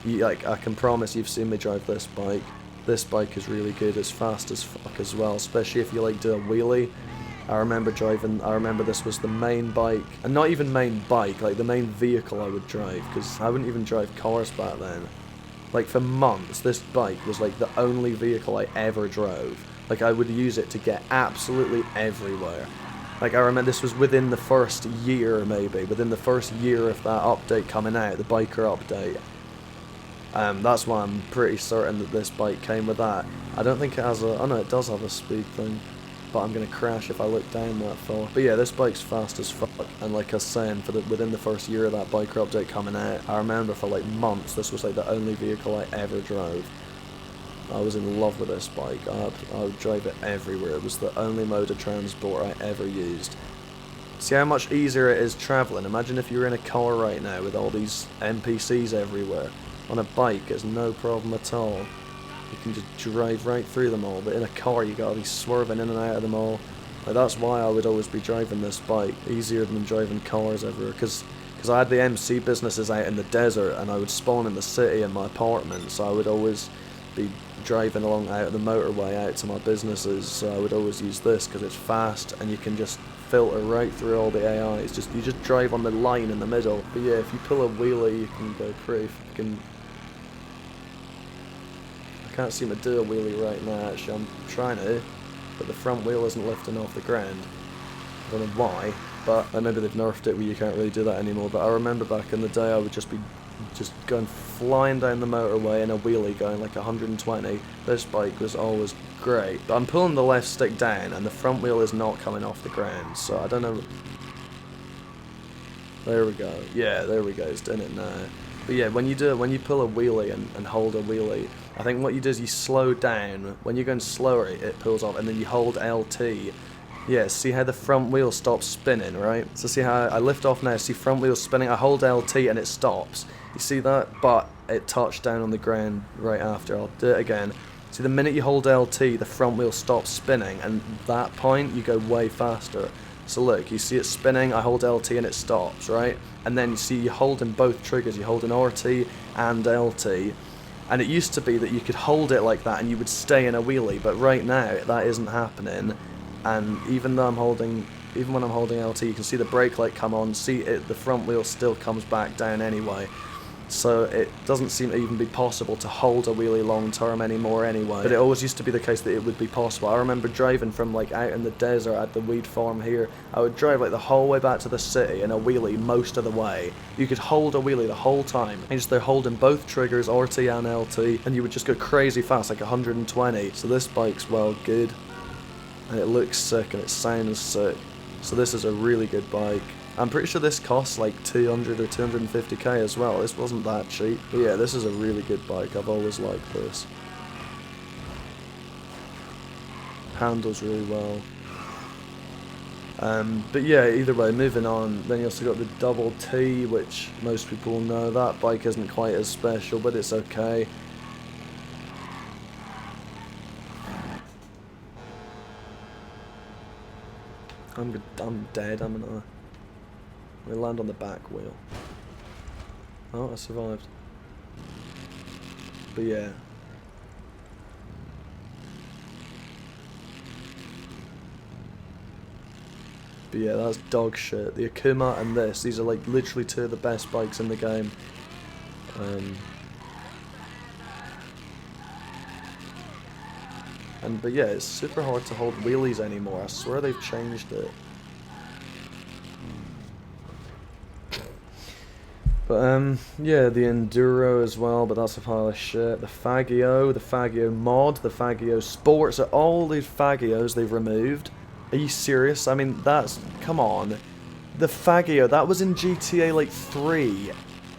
I can promise you've seen me drive this bike. This bike is really good. It's fast as fuck as well, especially if you like do a wheelie. I remember this was the main bike, and not even main bike, like the main vehicle I would drive, because I wouldn't even drive cars back then. Like for months, this bike was like the only vehicle I ever drove. Like I would use it to get absolutely everywhere. Like I remember this was within the first year, maybe, within the first year of that update coming out, the biker update. That's why I'm pretty certain that this bike came with that. I don't think it has a... Oh no, it does have a speed thing. But I'm going to crash if I look down that far. But yeah, this bike's fast as fuck. And like I was saying, within the first year of that biker update coming out, I remember for like months, this was like the only vehicle I ever drove. I was in love with this bike. I would drive it everywhere. It was the only mode of transport I ever used. See how much easier it is travelling. Imagine if you were in a car right now with all these NPCs everywhere. On a bike, it's no problem at all. You can just drive right through them all, but in a car you gotta be swerving in and out of them all. Like, that's why I would always be driving this bike, easier than driving cars everywhere, because I had the MC businesses out in the desert, and I would spawn in the city in my apartment, so I would always be driving along out of the motorway out to my businesses, so I would always use this, because it's fast, and you can just filter right through all the AI. You just drive on the line in the middle. But yeah, if you pull a wheelie, you can go pretty fucking... I can't seem to do a wheelie right now, actually. I'm trying to, but the front wheel isn't lifting off the ground. I don't know why, but maybe they've nerfed it where you can't really do that anymore. But I remember back in the day I would just be going flying down the motorway in a wheelie going like 120. This bike was always great. But I'm pulling the left stick down and the front wheel is not coming off the ground, so I don't know. There we go. Yeah, there we go. It's doing it now. But yeah, when you pull a wheelie and hold a wheelie, I think what you do is you slow down. When you're going slower, it pulls off, and then you hold LT. Yeah, see how the front wheel stops spinning, right? So see how I lift off now, see front wheel spinning, I hold LT and it stops. You see that? But it touched down on the ground right after. I'll do it again. See, the minute you hold LT, the front wheel stops spinning, and at that point, you go way faster. So look, you see it spinning, I hold LT and it stops, right? And then you see you holding both triggers, you hold an RT and LT. And it used to be that you could hold it like that and you would stay in a wheelie, but right now, that isn't happening. And even when I'm holding LT, you can see the brake light come on, see it, the front wheel still comes back down anyway. So it doesn't seem to even be possible to hold a wheelie long term anymore anyway. But it always used to be the case that it would be possible. I remember driving from like out in the desert at the weed farm here. I would drive like the whole way back to the city in a wheelie most of the way. You could hold a wheelie the whole time. And just they're holding both triggers, RT and LT, and you would just go crazy fast, like 120. So this bike's well good. And it looks sick and it sounds sick. So this is a really good bike. I'm pretty sure this costs like 200 or 250k as well. This wasn't that cheap. But yeah, this is a really good bike. I've always liked this. Handles really well. But yeah, either way, moving on. Then you also got the Double T, which most people know. That bike isn't quite as special, but it's okay. I'm dead, haven't I? We land on the back wheel. Oh, I survived. But yeah. But yeah, that's dog shit. The Akuma and this, these are like literally two of the best bikes in the game. But yeah, it's super hard to hold wheelies anymore. I swear they've changed it. But yeah, the Enduro as well, but that's a pile of shit. The Faggio mod, the Faggio Sports, all these Faggios they've removed. Are you serious? I mean, come on. The Faggio, that was in GTA like 3.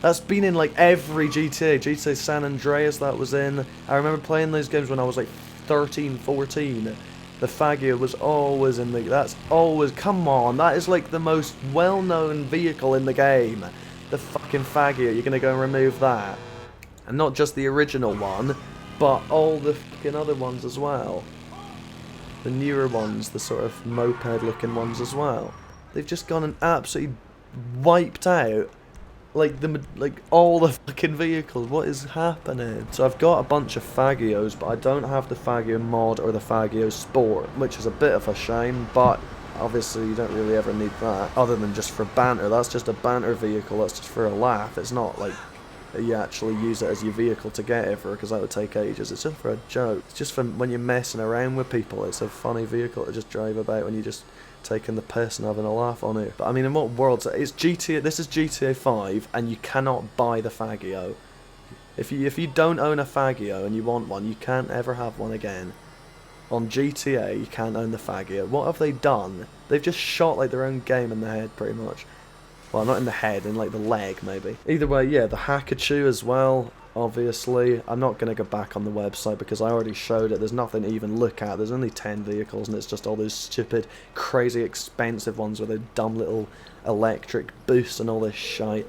That's been in like every GTA. GTA San Andreas that was in. I remember playing those games when I was like 13, 14. The Fagio was always in the... That's always... Come on, that is like the most well-known vehicle in the game. The fucking Fagio, you're gonna go and remove that. And not just the original one, but all the fucking other ones as well. The newer ones, the sort of moped-looking ones as well. They've just gone and absolutely wiped out like all the fucking vehicles. What is happening? So I've got a bunch of Fagios, but I don't have the Fagio mod or the Fagio Sport, which is a bit of a shame, but obviously you don't really ever need that, other than just for banter. That's just a banter vehicle, that's just for a laugh. It's not like you actually use it as your vehicle to get everywhere, because that would take ages. It's just for a joke. It's just for when you're messing around with people. It's a funny vehicle to just drive about when you're just taking the piss and having a laugh on it. But I mean, in what world? It's GTA. This is GTA 5, and you cannot buy the Fagio. If you don't own a Fagio and you want one, you can't ever have one again. On GTA, you can't own the Fagio. What have they done? They've just shot like their own game in the head, pretty much. Well, not in the head, in like the leg, maybe. Either way, yeah, the Hakachu as well. Obviously, I'm not going to go back on the website because I already showed it. There's nothing to even look at. There's only 10 vehicles, and it's just all those stupid, crazy, expensive ones with their dumb little electric boosts and all this shite.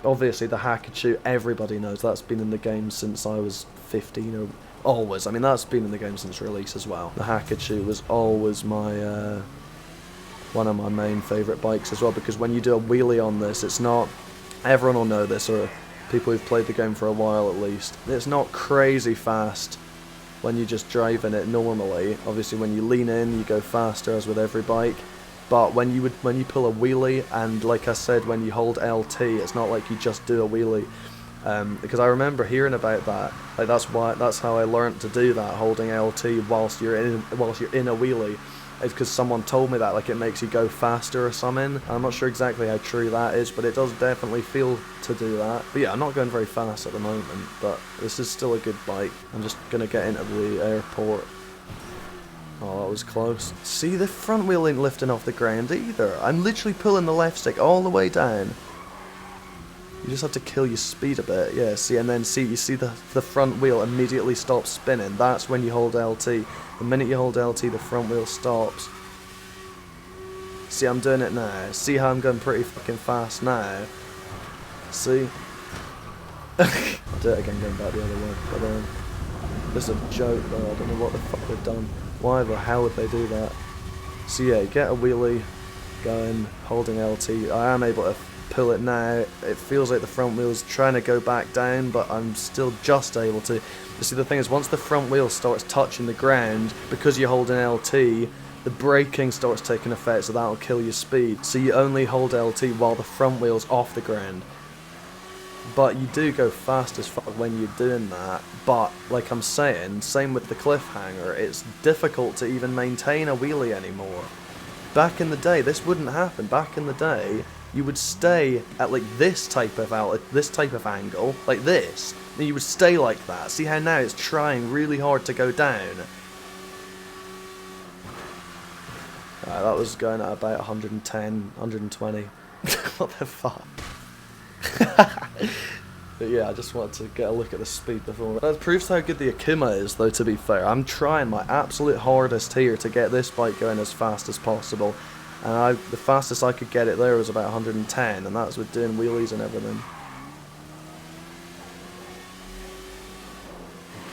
Obviously, the Hakachu, everybody knows that's been in the game since I was 15 or always. I mean, that's been in the game since release as well. The Hakachu was always my one of my main favourite bikes as well, because when you do a wheelie on this, it's not... Everyone will know this, or people who've played the game for a while at least. It's not crazy fast when you're just driving it normally. Obviously when you lean in you go faster, as with every bike, but when you pull a wheelie, and like I said, when you hold LT, it's not like you just do a wheelie. Because I remember hearing about that. Like that's how I learnt to do that, holding LT whilst you're in a wheelie. It's because someone told me that, like it makes you go faster or something. I'm not sure exactly how true that is, but it does definitely feel to do that. But yeah, I'm not going very fast at the moment, but this is still a good bike. I'm just going to get into the airport. Oh, that was close. See, the front wheel ain't lifting off the ground either. I'm literally pulling the left stick all the way down. You just have to kill your speed a bit, yeah, see, and then you see the front wheel immediately stops spinning. That's when you hold LT. The minute you hold LT, the front wheel stops. See, I'm doing it now. See how I'm going pretty fucking fast now? See? I'll do it again, going back the other way. But this is a joke though, I don't know what the fuck they've done. Why the hell would they do that? So yeah, get a wheelie going, holding LT. I am able to pull it now. It feels like the front wheel's trying to go back down, but I'm still just able to. You see, the thing is, once the front wheel starts touching the ground, because you're holding LT, the braking starts taking effect, so that'll kill your speed. So you only hold LT while the front wheel's off the ground. But you do go fast as fuck when you're doing that. But, like I'm saying, same with the cliffhanger, it's difficult to even maintain a wheelie anymore. Back in the day, this wouldn't happen. Back in the day, you would stay at like this type of angle, like this, and you would stay like that. See how now it's trying really hard to go down. Right, that was going at about 110, 120. What the fuck? But yeah, I just wanted to get a look at the speed before. That proves how good the Akuma is, though, to be fair. I'm trying my absolute hardest here to get this bike going as fast as possible. And the fastest I could get it there was about 110, and that's with doing wheelies and everything.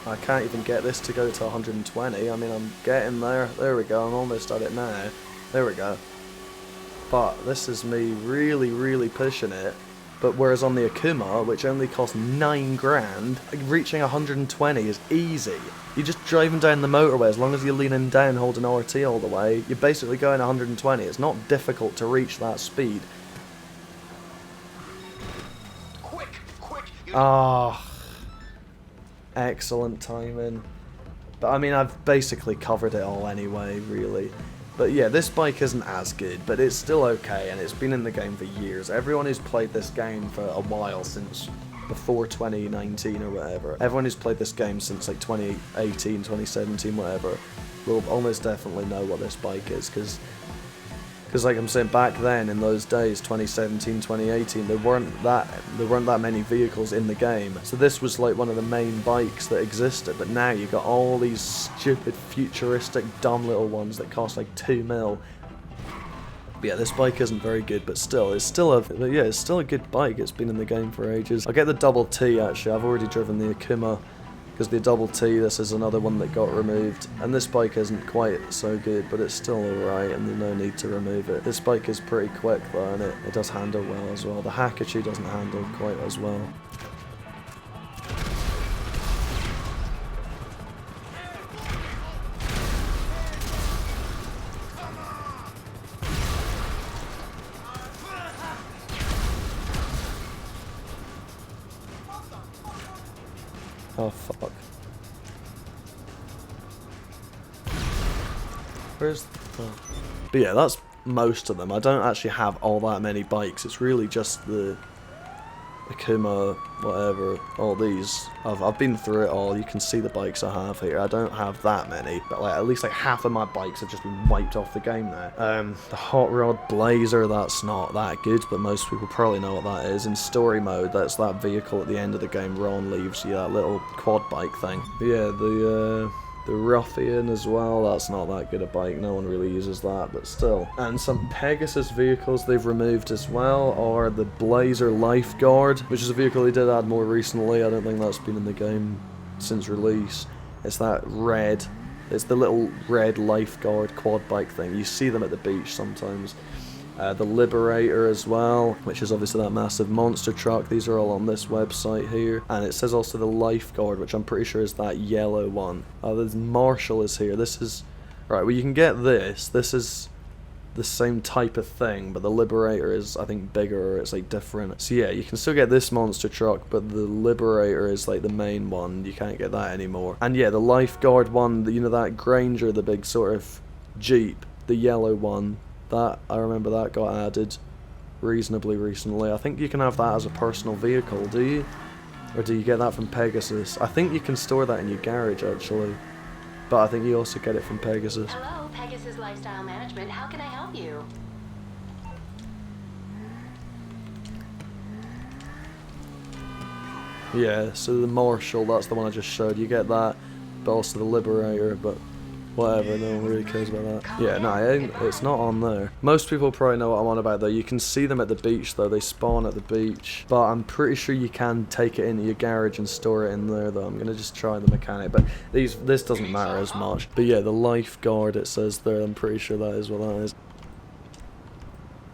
I can't even get this to go to 120. I mean, I'm getting there. There we go, I'm almost at it now. There we go. But this is me really, really pushing it. But whereas on the Akuma, which only costs 9 grand, reaching 120 is easy. You're just driving down the motorway, as long as you're leaning down holding RT all the way, you're basically going 120. It's not difficult to reach that speed. Quick! Ah, excellent timing. But I mean, I've basically covered it all anyway, really. But yeah, this bike isn't as good, but it's still okay, and it's been in the game for years. Everyone who's played this game for a while, since before 2019 or whatever, everyone who's played this game since like 2018, 2017, whatever, will almost definitely know what this bike is, because Because like I'm saying, back then in those days, 2017, 2018, there weren't that many vehicles in the game. So this was like one of the main bikes that existed. But now you got all these stupid, futuristic, dumb little ones that cost like 2 mil. But yeah, this bike isn't very good, but still, it's still a good bike. It's been in the game for ages. I'll get the Double T actually. I've already driven the Akuma, because the Double T, this is another one that got removed. And this bike isn't quite so good, but it's still alright, and there's no need to remove it. This bike is pretty quick though, and it does handle well as well. The Hakachi doesn't handle quite as well. Oh fuck. Where's the... Oh. But yeah, that's most of them. I don't actually have all that many bikes. It's really just the Akuma, whatever, all these. I've been through it all. You can see the bikes I have here. I don't have that many, but like at least like half of my bikes have just been wiped off the game now. The Hot Rod Blazer, that's not that good, but most people probably know what that is. In story mode, that's that vehicle at the end of the game Ron leaves you, that little quad bike thing. But yeah, the Ruffian as well, that's not that good a bike, no one really uses that, but still. And some Pegasus vehicles they've removed as well are the Blazer Lifeguard, which is a vehicle they did add more recently. I don't think that's been in the game since release. It's that red, it's the little red Lifeguard quad bike thing. You see them at the beach sometimes. The Liberator as well, which is obviously that massive monster truck. These are all on this website here. And it says also the Lifeguard, which I'm pretty sure is that yellow one. The Marshall is here. This is... Right, well you can get this. This is the same type of thing, but the Liberator is, I think, bigger, or it's like different. So yeah, you can still get this monster truck, but the Liberator is like the main one. You can't get that anymore. And yeah, the Lifeguard one, you know, that Granger, the big sort of Jeep, the yellow one, that, I remember that got added reasonably recently. I think you can have that as a personal vehicle, do you? Or do you get that from Pegasus? I think you can store that in your garage, actually. But I think you also get it from Pegasus. Hello, Pegasus Lifestyle Management. How can I help you? Yeah, so the Marshall, that's the one I just showed. You get that, but also the Liberator, but... whatever, no one really cares about that. Yeah, no, it's not on there. Most people probably know what I'm on about though. You can see them at the beach though, they spawn at the beach. But I'm pretty sure you can take it into your garage and store it in there though. I'm gonna just try the mechanic, but this doesn't matter as much. But yeah, the Lifeguard, it says there, I'm pretty sure that is what that is.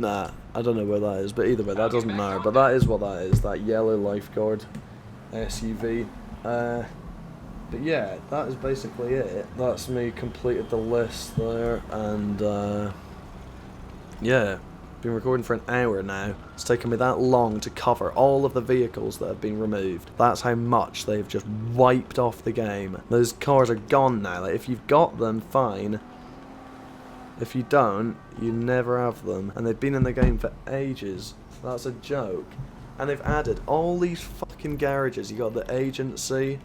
Nah, I don't know where that is, but either way, that doesn't matter. But that is what that is, that yellow Lifeguard SUV. But yeah, that is basically it. That's me completed the list there, and yeah, been recording for an hour now. It's taken me that long to cover all of the vehicles that have been removed. That's how much they've just wiped off the game. Those cars are gone now. Like, if you've got them, fine. If you don't, you never have them. And they've been in the game for ages. That's a joke. And they've added all these fucking garages. You got the agency,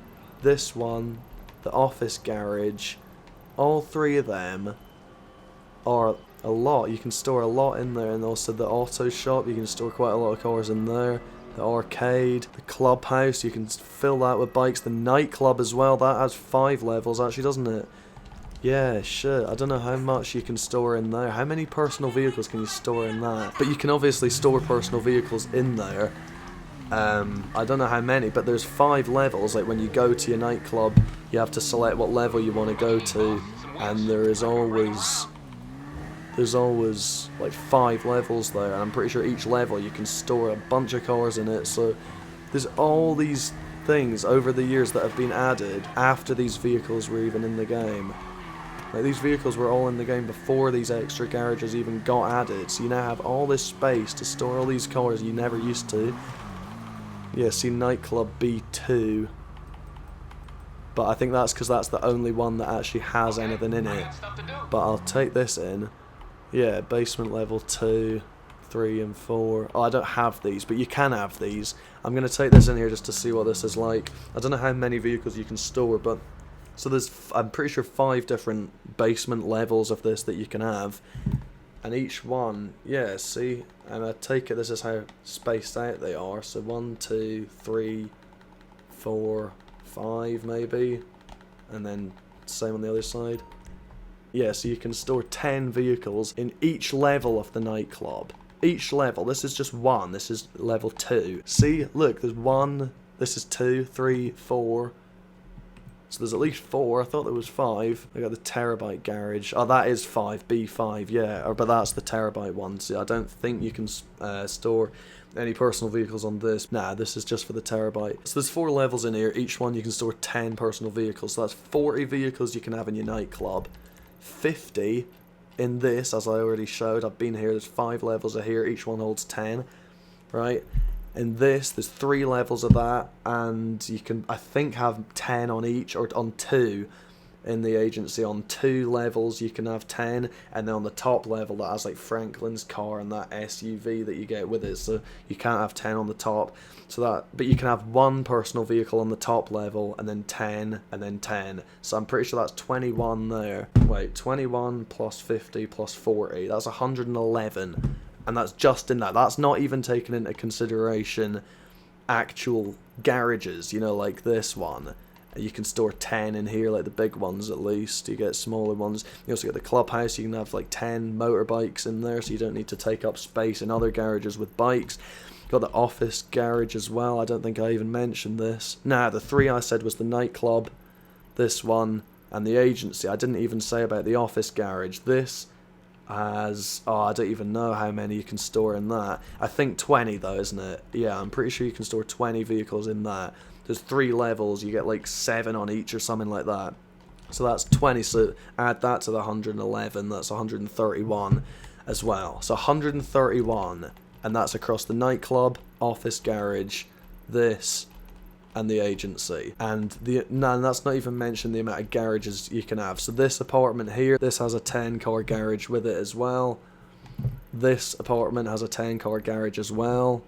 this one, the office garage. All three of them are a lot. You can store a lot in there. And also the auto shop, you can store quite a lot of cars in there. The arcade, the clubhouse, you can fill that with bikes. The nightclub as well, that has 5 levels actually, doesn't it? Yeah, shit. I don't know how much you can store in there. How many personal vehicles can you store in that? But you can obviously store personal vehicles in there. I don't know how many, but there's 5 levels. Like when you go to your nightclub, you have to select what level you want to go to, and there's always like 5 levels there, and I'm pretty sure each level you can store a bunch of cars in it. So there's all these things over the years that have been added after these vehicles were even in the game. Like, these vehicles were all in the game before these extra garages even got added, so you now have all this space to store all these cars you never used to. Yeah, see Nightclub B2. But I think that's because that's the only one that actually has anything in it. But I'll take this in. Yeah, basement level 2, 3 and 4. Oh, I don't have these, but you can have these. I'm going to take this in here just to see what this is like. I don't know how many vehicles you can store, but... So there's, I'm pretty sure 5 different basement levels of this that you can have. And each one, yeah, see, and I take it this is how spaced out they are. So 1, 2, 3, 4, 5 maybe, and then same on the other side. Yeah, so you can store 10 vehicles in each level of the nightclub. Each level, this is just one, this is level 2. See, look, there's 1, this is 2, 3, 4. So there's at least 4, I thought there was 5. I got the terabyte garage. Oh, that is 5, B5, yeah, but that's the terabyte one. See, I don't think you can store any personal vehicles on this. Nah, this is just for the terabyte. So there's 4 levels in here, each one you can store 10 personal vehicles. So that's 40 vehicles you can have in your nightclub. 50 in this, as I already showed. I've been here, there's 5 levels of here, each one holds 10, right? In this, there's 3 levels of that, and you can, I think, have 10 on each, or on 2 in the agency. On 2 levels, you can have 10, and then on the top level, that has like Franklin's car and that SUV that you get with it, so you can't have 10 on the top. So that, but you can have 1 personal vehicle on the top level, and then 10, and then 10. So I'm pretty sure that's 21 there. Wait, 21 plus 50 plus 40, that's 111. And that's just in that. That's not even taking into consideration actual garages, you know, like this one. You can store 10 in here, like the big ones at least. You get smaller ones. You also get the clubhouse. You can have like 10 motorbikes in there, so you don't need to take up space in other garages with bikes. Got the office garage as well. I don't think I even mentioned this. Nah, the 3 I said was the nightclub, this one, and the agency. I didn't even say about the office garage. This has, oh, I don't even know how many you can store in that. I think 20 though, isn't it? Yeah, I'm pretty sure you can store 20 vehicles in that. There's 3 levels, you get like 7 on each or something like that. So that's 20, so add that to the 111, that's 131 as well. So 131, and that's across the nightclub, office garage, this, and the agency. And that's not even mentioning the amount of garages you can have. So this apartment here, this has a 10-car garage with it as well. This apartment has a 10-car garage as well.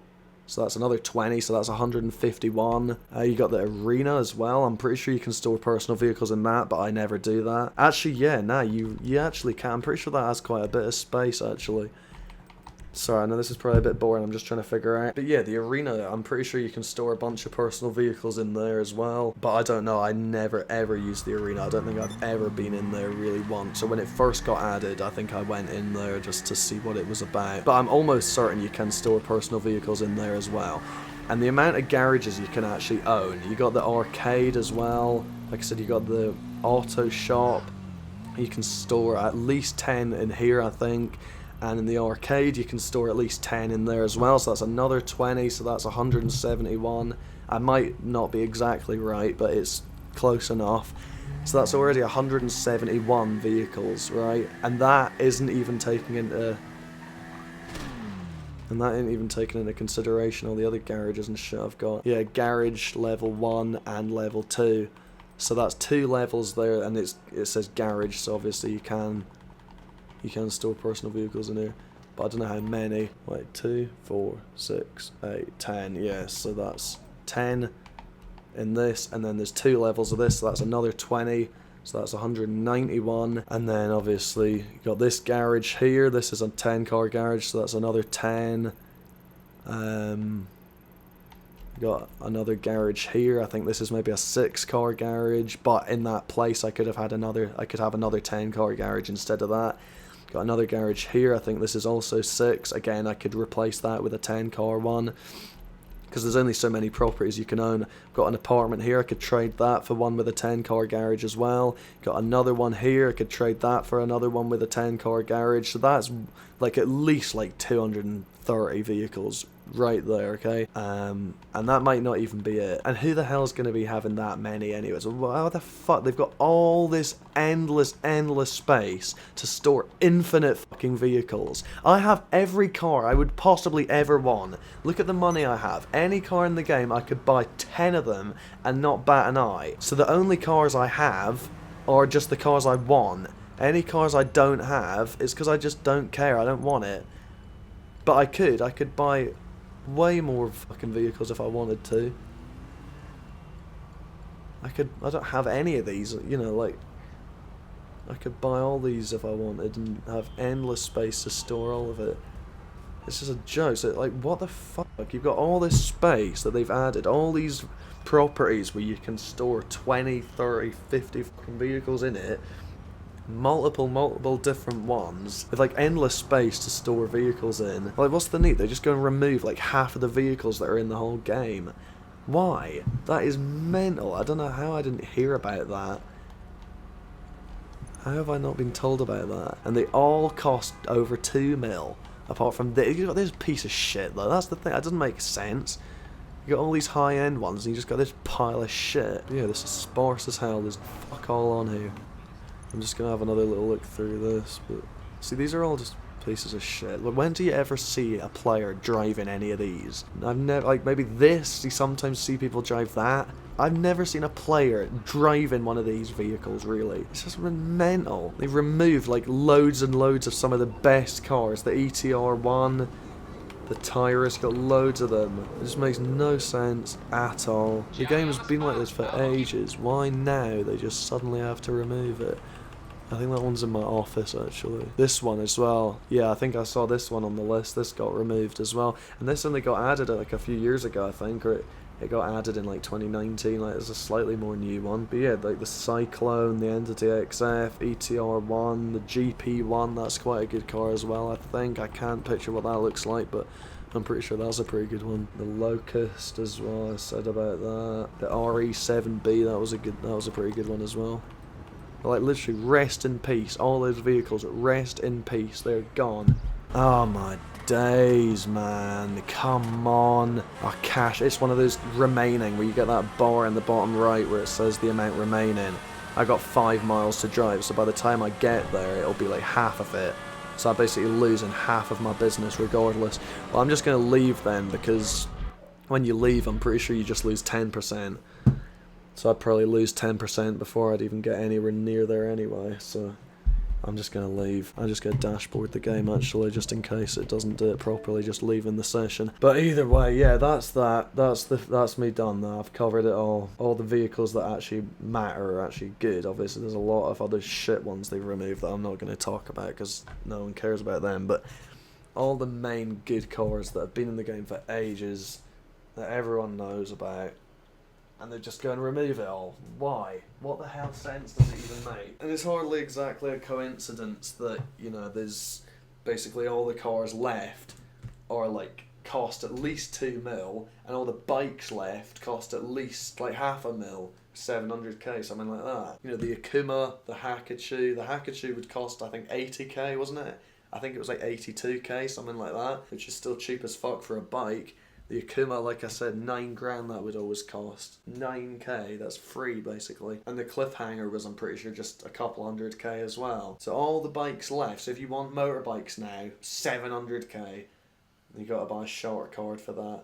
So that's another 20, so that's 151. You got the arena as well. I'm pretty sure you can store personal vehicles in that, but I never do that. Actually, yeah, nah, you actually can. I'm pretty sure that has quite a bit of space, actually. Sorry, I know this is probably a bit boring, I'm just trying to figure out. But yeah, the arena, I'm pretty sure you can store a bunch of personal vehicles in there as well. But I don't know, I never ever used the arena. I don't think I've ever been in there really once. So when it first got added, I think I went in there just to see what it was about. But I'm almost certain you can store personal vehicles in there as well. And the amount of garages you can actually own. You got the arcade as well. Like I said, you got the auto shop. You can store at least 10 in here, I think. And in the arcade, you can store at least 10 in there as well, so that's another 20, so that's 171. I might not be exactly right, but it's close enough. So that's already 171 vehicles, right? And that isn't even taking into... And that ain't even taking into consideration all the other garages and shit I've got. Yeah, garage level 1 and level 2. So that's 2 levels there, and it says garage, so obviously you can store personal vehicles in here, but I don't know how many. Wait, 2, 4, 6, 8, 10. Yes, so that's 10 in this, and then there's 2 levels of this, so that's another 20, so that's 191. And then obviously you got this garage here. This is a 10-car garage, so that's another 10. Got another garage here. I think this is maybe a 6-car garage, but in that place I could have another 10-car garage instead of that. Got another garage here. I think this is also 6. Again, I could replace that with a 10-car one, because there's only so many properties you can own. Got an apartment here. I could trade that for one with a 10-car garage as well. Got another one here. I could trade that for another one with a 10-car garage. So that's like at least like 230 vehicles right there, okay? And that might not even be it. And who the hell's going to be having that many anyways? How the fuck? They've got all this endless space to store infinite fucking vehicles. I have every car I would possibly ever want. Look at the money I have. Any car in the game, I could buy 10 of them and not bat an eye. So the only cars I have are just the cars I want. Any cars I don't have is because I just don't care. I don't want it. But I could buy way more fucking vehicles if I wanted to. I don't have any of these, you know, like, I could buy all these if I wanted and have endless space to store all of it. It's just a joke. So, like, what the fuck? You've got all this space that they've added, all these properties where you can store 20, 30, 50 fucking vehicles in it. Multiple different ones with like endless space to store vehicles in. Like, what's the need? They just go and remove like half of the vehicles that are in the whole game. Why? That is mental. I don't know how I didn't hear about that. How have I not been told about that? And they all cost over 2 mil. Apart from this, you got this piece of shit though. That's the thing. That doesn't make sense. You got all these high-end ones, and you just got this pile of shit. But yeah, this is sparse as hell. There's fuck all on here. I'm just gonna have another little look through this, but see, these are all just pieces of shit. But when do you ever see a player driving any of these? I've never, like, maybe this, you sometimes see people drive that. I've never seen a player driving one of these vehicles, really. It's just mental. They've removed, like, loads and loads of some of the best cars. The ETR1, the Tyrus, got loads of them. It just makes no sense at all. The game has been like this for ages. Why now they just suddenly have to remove it? I think that one's in my office, actually. This one as well. Yeah, I think I saw this one on the list. This got removed as well. And this only got added like a few years ago, I think. Or it got added in like 2019. Like, it's a slightly more new one. But yeah, like the Cyclone, the Entity XF, ETR1, the GP1. That's quite a good car as well, I think. I can't picture what that looks like, but I'm pretty sure that's a pretty good one. The Locust as well, I said about that. The RE7B, that was a pretty good one as well. Like, literally, rest in peace. All those vehicles, rest in peace. They're gone. Oh my days, man. Come on. Oh, cash. It's one of those remaining where you get that bar in the bottom right where it says the amount remaining. I got 5 miles to drive, so by the time I get there, it'll be like half of it. So I'm basically losing half of my business regardless. Well, I'm just going to leave then, because when you leave, I'm pretty sure you just lose 10%. So I'd probably lose 10% before I'd even get anywhere near there anyway, so I'm just going to leave. I'm just going to dashboard the game, actually, just in case it doesn't do it properly, just leaving the session. But either way, yeah, that's that. That's me done now. I've covered it all. All the vehicles that actually matter are actually good. Obviously, there's a lot of other shit ones they've removed that I'm not going to talk about because no one cares about them. But all the main good cars that have been in the game for ages, that everyone knows about, and they're just going to remove it all. Why? What the hell sense does it even make? And it's hardly exactly a coincidence that, you know, there's basically all the cars left are like cost at least 2 mil, and all the bikes left cost at least like half a mil, 700k, something like that. You know, the Akuma, the Hakachu would cost, I think, 80k, wasn't it? I think it was like 82k, something like that, which is still cheap as fuck for a bike. The Akuma, like I said, 9 grand that would always cost. 9k, that's free basically. And the Cliffhanger was, I'm pretty sure, just a couple 100k as well. So all the bikes left, so if you want motorbikes now, 700k. You gotta buy a short card for that.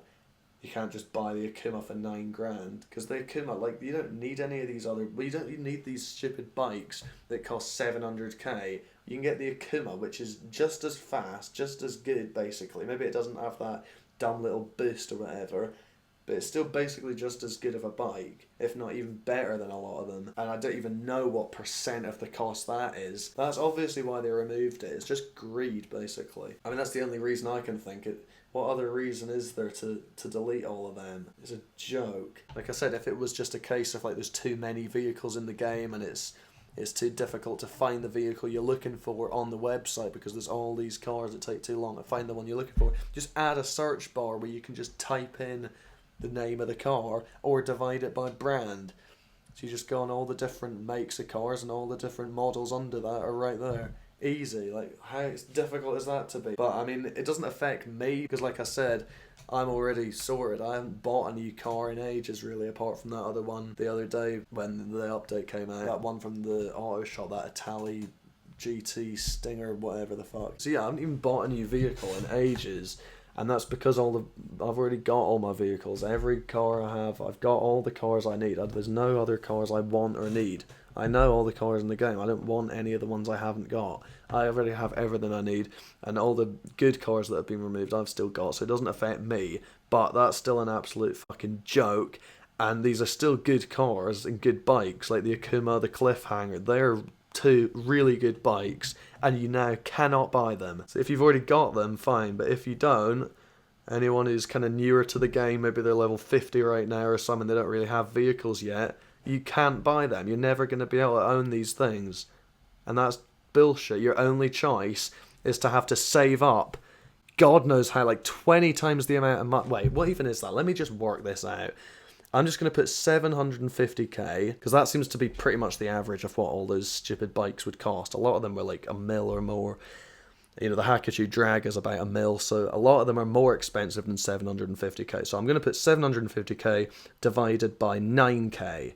You can't just buy the Akuma for 9 grand. Because the Akuma, like, you don't need any of these other, well, you don't need these stupid bikes that cost 700k. You can get the Akuma, which is just as fast, just as good basically. Maybe it doesn't have that dumb little boost or whatever, but it's still basically just as good of a bike, if not even better than a lot of them. And I don't even know what percent of the cost that is. That's obviously why they removed it. It's just greed, basically. I mean, that's the only reason I can think it. What other reason is there to delete all of them? It's a joke. Like I said, if it was just a case of like there's too many vehicles in the game and it's too difficult to find the vehicle you're looking for on the website because there's all these cars that take too long to find the one you're looking for, just add a search bar where you can just type in the name of the car or divide it by brand. So you just go on all the different makes of cars and all the different models under that are right there. Easy. Like, how difficult is that to be? But I mean, it doesn't affect me because, like I said, I'm already sorted. I haven't bought a new car in ages, really, apart from that other one the other day when the update came out. That one from the auto shop, that Itali GT Stinger, whatever the fuck. So yeah, I haven't even bought a new vehicle in ages, and that's because I've already got all my vehicles. Every car I have, I've got all the cars I need. There's no other cars I want or need. I know all the cars in the game. I don't want any of the ones I haven't got. I already have everything I need, and all the good cars that have been removed I've still got, so it doesn't affect me, but that's still an absolute fucking joke, and these are still good cars and good bikes, like the Akuma, the Cliffhanger. They're two really good bikes and you now cannot buy them. So if you've already got them, fine, but if you don't, anyone who's kind of newer to the game, maybe they're level 50 right now or something, they don't really have vehicles yet, you can't buy them. You're never going to be able to own these things. And that's bullshit. Your only choice is to have to save up God knows how, like 20 times the amount of money. Wait, what even is that? Let me just work this out. I'm just going to put 750k, because that seems to be pretty much the average of what all those stupid bikes would cost. A lot of them were like $1 mil or more. You know, the Hakachu Drag is about $1 mil, so a lot of them are more expensive than 750k. So I'm going to put 750k divided by 9k.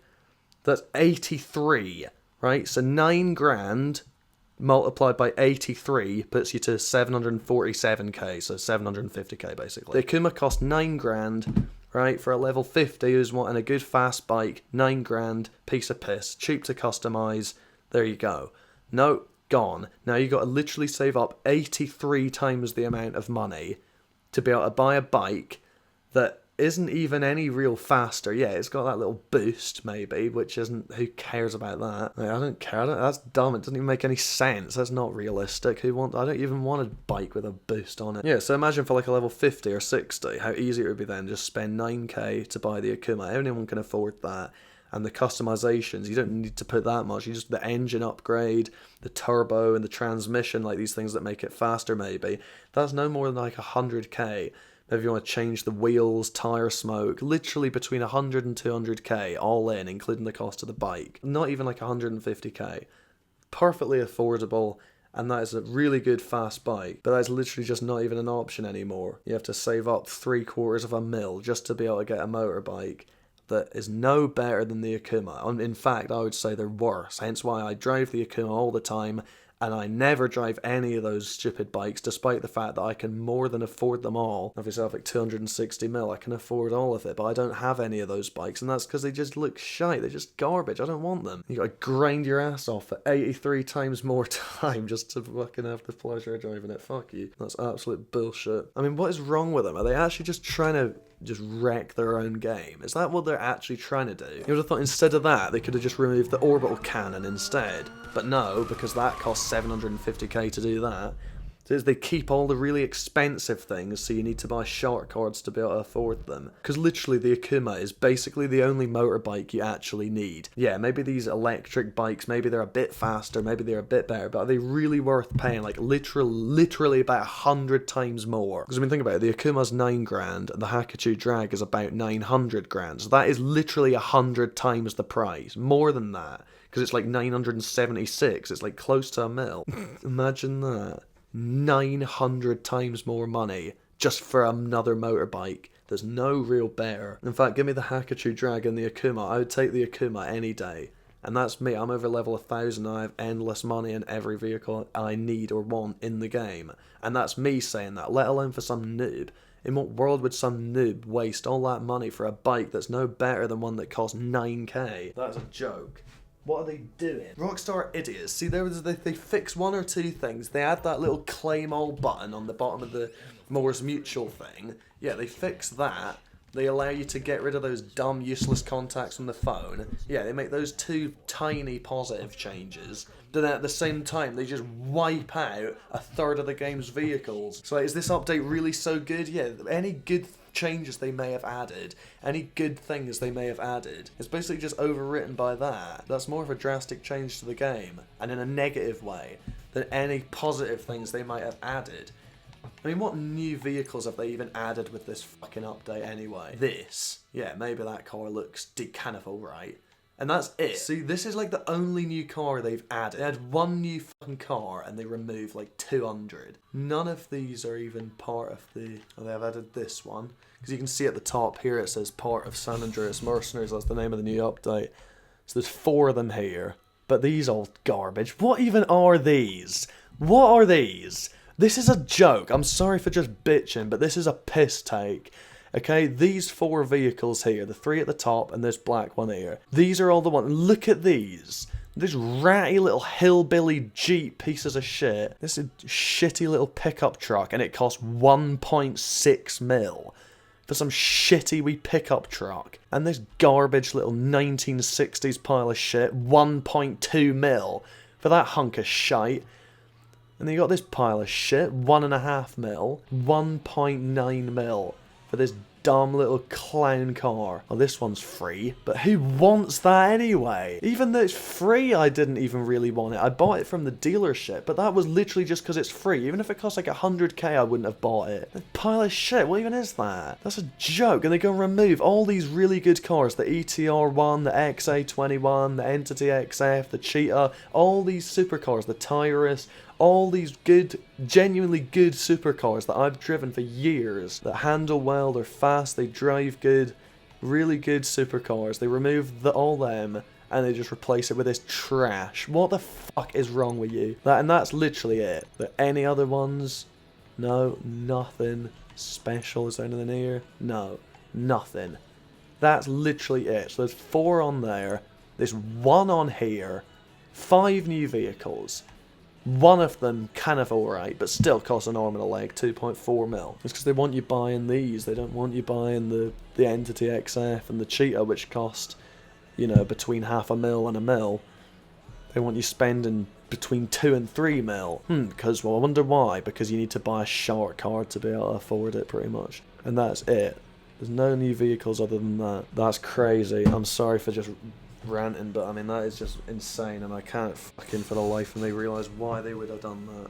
That's 83, right? So 9 grand multiplied by 83 puts you to 747k, so 750k basically. The Akuma cost 9 grand, right, for a level 50 who's wanting a good fast bike. 9 grand, piece of piss, cheap to customize. There you go. No, gone. Now you got to literally save up 83 times the amount of money to be able to buy a bike that isn't even any real faster. Yeah, it's got that little boost maybe, which isn't, who cares about that? Like, I don't care. That's dumb. It doesn't even make any sense. That's not realistic. I don't even want a bike with a boost on it. Yeah, so imagine for like a level 50 or 60 how easy it would be then just spend 9k to buy the Akuma. Anyone can afford that. And the customizations, you don't need to put that much. You just, the engine upgrade, the turbo and the transmission, like these things that make it faster maybe, that's no more than like 100k. If you want to change the wheels, tyre smoke, literally between 100 and 200k all in, including the cost of the bike. Not even like 150k. Perfectly affordable, and that is a really good fast bike, but that's literally just not even an option anymore. You have to save up $750,000 just to be able to get a motorbike that is no better than the Akuma. In fact, I would say they're worse, hence why I drive the Akuma all the time, and I never drive any of those stupid bikes, despite the fact that I can more than afford them all. Obviously I have like 260 mil, I can afford all of it, but I don't have any of those bikes, and that's because they just look shite, they're just garbage, I don't want them. You gotta grind your ass off for 83 times more time just to fucking have the pleasure of driving it, fuck you. That's absolute bullshit. I mean, what is wrong with them? Are they actually just trying to just wreck their own game? Is that what they're actually trying to do? You would have thought instead of that, they could have just removed the orbital cannon instead. But no, because that costs 750k to do that. So they keep all the really expensive things, so you need to buy shark cards to be able to afford them. Because literally the Akuma is basically the only motorbike you actually need. Yeah, maybe these electric bikes, maybe they're a bit faster, maybe they're a bit better, but are they really worth paying like literally about 100 times more? Because I mean, think about it, the Akuma's 9 grand, and the Hakachu Drag is about 900 grand. So that is literally 100 times the price. More than that. Because it's like 976, it's like close to $1 mil. Imagine that. 900 times more money just for another motorbike. There's no real better. In fact, give me the Hakachu Drag and the Akuma. I would take the Akuma any day. And that's me. I'm over level 1000 and I have endless money in every vehicle I need or want in the game. And that's me saying that, let alone for some noob. In what world would some noob waste all that money for a bike that's no better than one that costs 9k? That's a joke. What are they doing? Rockstar idiots. See, they fix one or two things. They add that little claim all button on the bottom of the Moore's Mutual thing. Yeah, they fix that. They allow you to get rid of those dumb, useless contacts from the phone. Yeah, they make those two tiny positive changes. But then at the same time, they just wipe out a third of the game's vehicles. So is this update really so good? Yeah, any good changes they may have added, any good things they may have added, it's basically just overwritten by that. That's more of a drastic change to the game, and in a negative way, than any positive things they might have added. I mean, what new vehicles have they even added with this fucking update anyway? This. Yeah, maybe that car looks kind of alright. And that's it. See, this is like the only new car they've added. They had one new fucking car and they removed like 200. None of these are even part of the... Oh, they have added this one. Because you can see at the top here it says part of San Andreas Mercenaries. That's the name of the new update. So there's 4 of them here. But these all garbage. What even are these? What are these? This is a joke. I'm sorry for just bitching, but this is a piss take. Okay, these 4 vehicles here, the 3 at the top and this black one here, these are all the ones. Look at these. This ratty little hillbilly Jeep pieces of shit. This is a shitty little pickup truck and it costs 1.6 mil for some shitty wee pickup truck. And this garbage little 1960s pile of shit, 1.2 mil for that hunk of shite. And then you got this pile of shit, 1.5 mil, 1.9 mil for this dumb little clown car. Oh, this one's free, but who wants that anyway? Even though it's free, I didn't even really want it. I bought it from the dealership, but that was literally just because it's free. Even if it cost like 100k, I wouldn't have bought it. A pile of shit, what even is that? That's a joke, and they're gonna remove all these really good cars, the ETR1, the XA21, the Entity XF, the Cheetah, all these supercars, the Tyrus, all these good, genuinely good supercars that I've driven for years, that handle well, they're fast, they drive good, really good supercars. They remove all them and they just replace it with this trash. What the fuck is wrong with you? And that's literally it. There any other ones? No, nothing special. Is there anything here? No, nothing. That's literally it. So there's 4 on there, there's 1 on here, 5 new vehicles. One of them kind of alright, but still costs an arm and a leg, 2.4 mil. It's because they want you buying these. They don't want you buying the Entity XF and the Cheetah, which cost, you know, between $0.5 mil and $1 mil. They want you spending between 2 and 3 mil. Because, well, I wonder why. Because you need to buy a shark card to be able to afford it, pretty much. And that's it. There's no new vehicles other than that. That's crazy. I'm sorry for just ranting, but I mean, that is just insane, and I can't fucking for the life of me realise why they would have done that.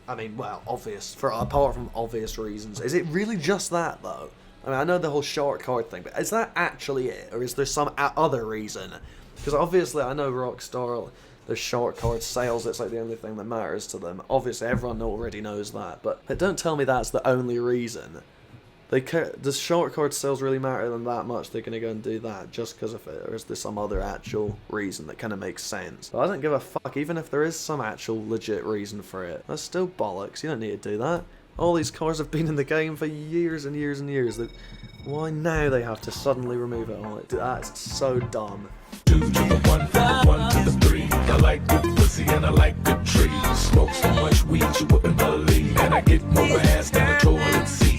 I mean, well, apart from obvious reasons. Is it really just that, though? I mean, I know the whole shark card thing, but is that actually it? Or is there some other reason? Because obviously, I know Rockstar, their shark card sales, it's like the only thing that matters to them. Obviously, everyone already knows that, but don't tell me that's the only reason. Does short card sales really matter them that much? They're going to go and do that just because of it? Or is there some other actual reason that kind of makes sense? But I don't give a fuck, even if there is some actual legit reason for it. That's still bollocks. You don't need to do that. All these cars have been in the game for years and years and years. Why now they have to suddenly remove it all? That's so dumb. 2 to the 1, from the 1 to the 3. I like good pussy and I like good trees. Smoke so much weed you wouldn't believe. And I get more ass than a toilet seat.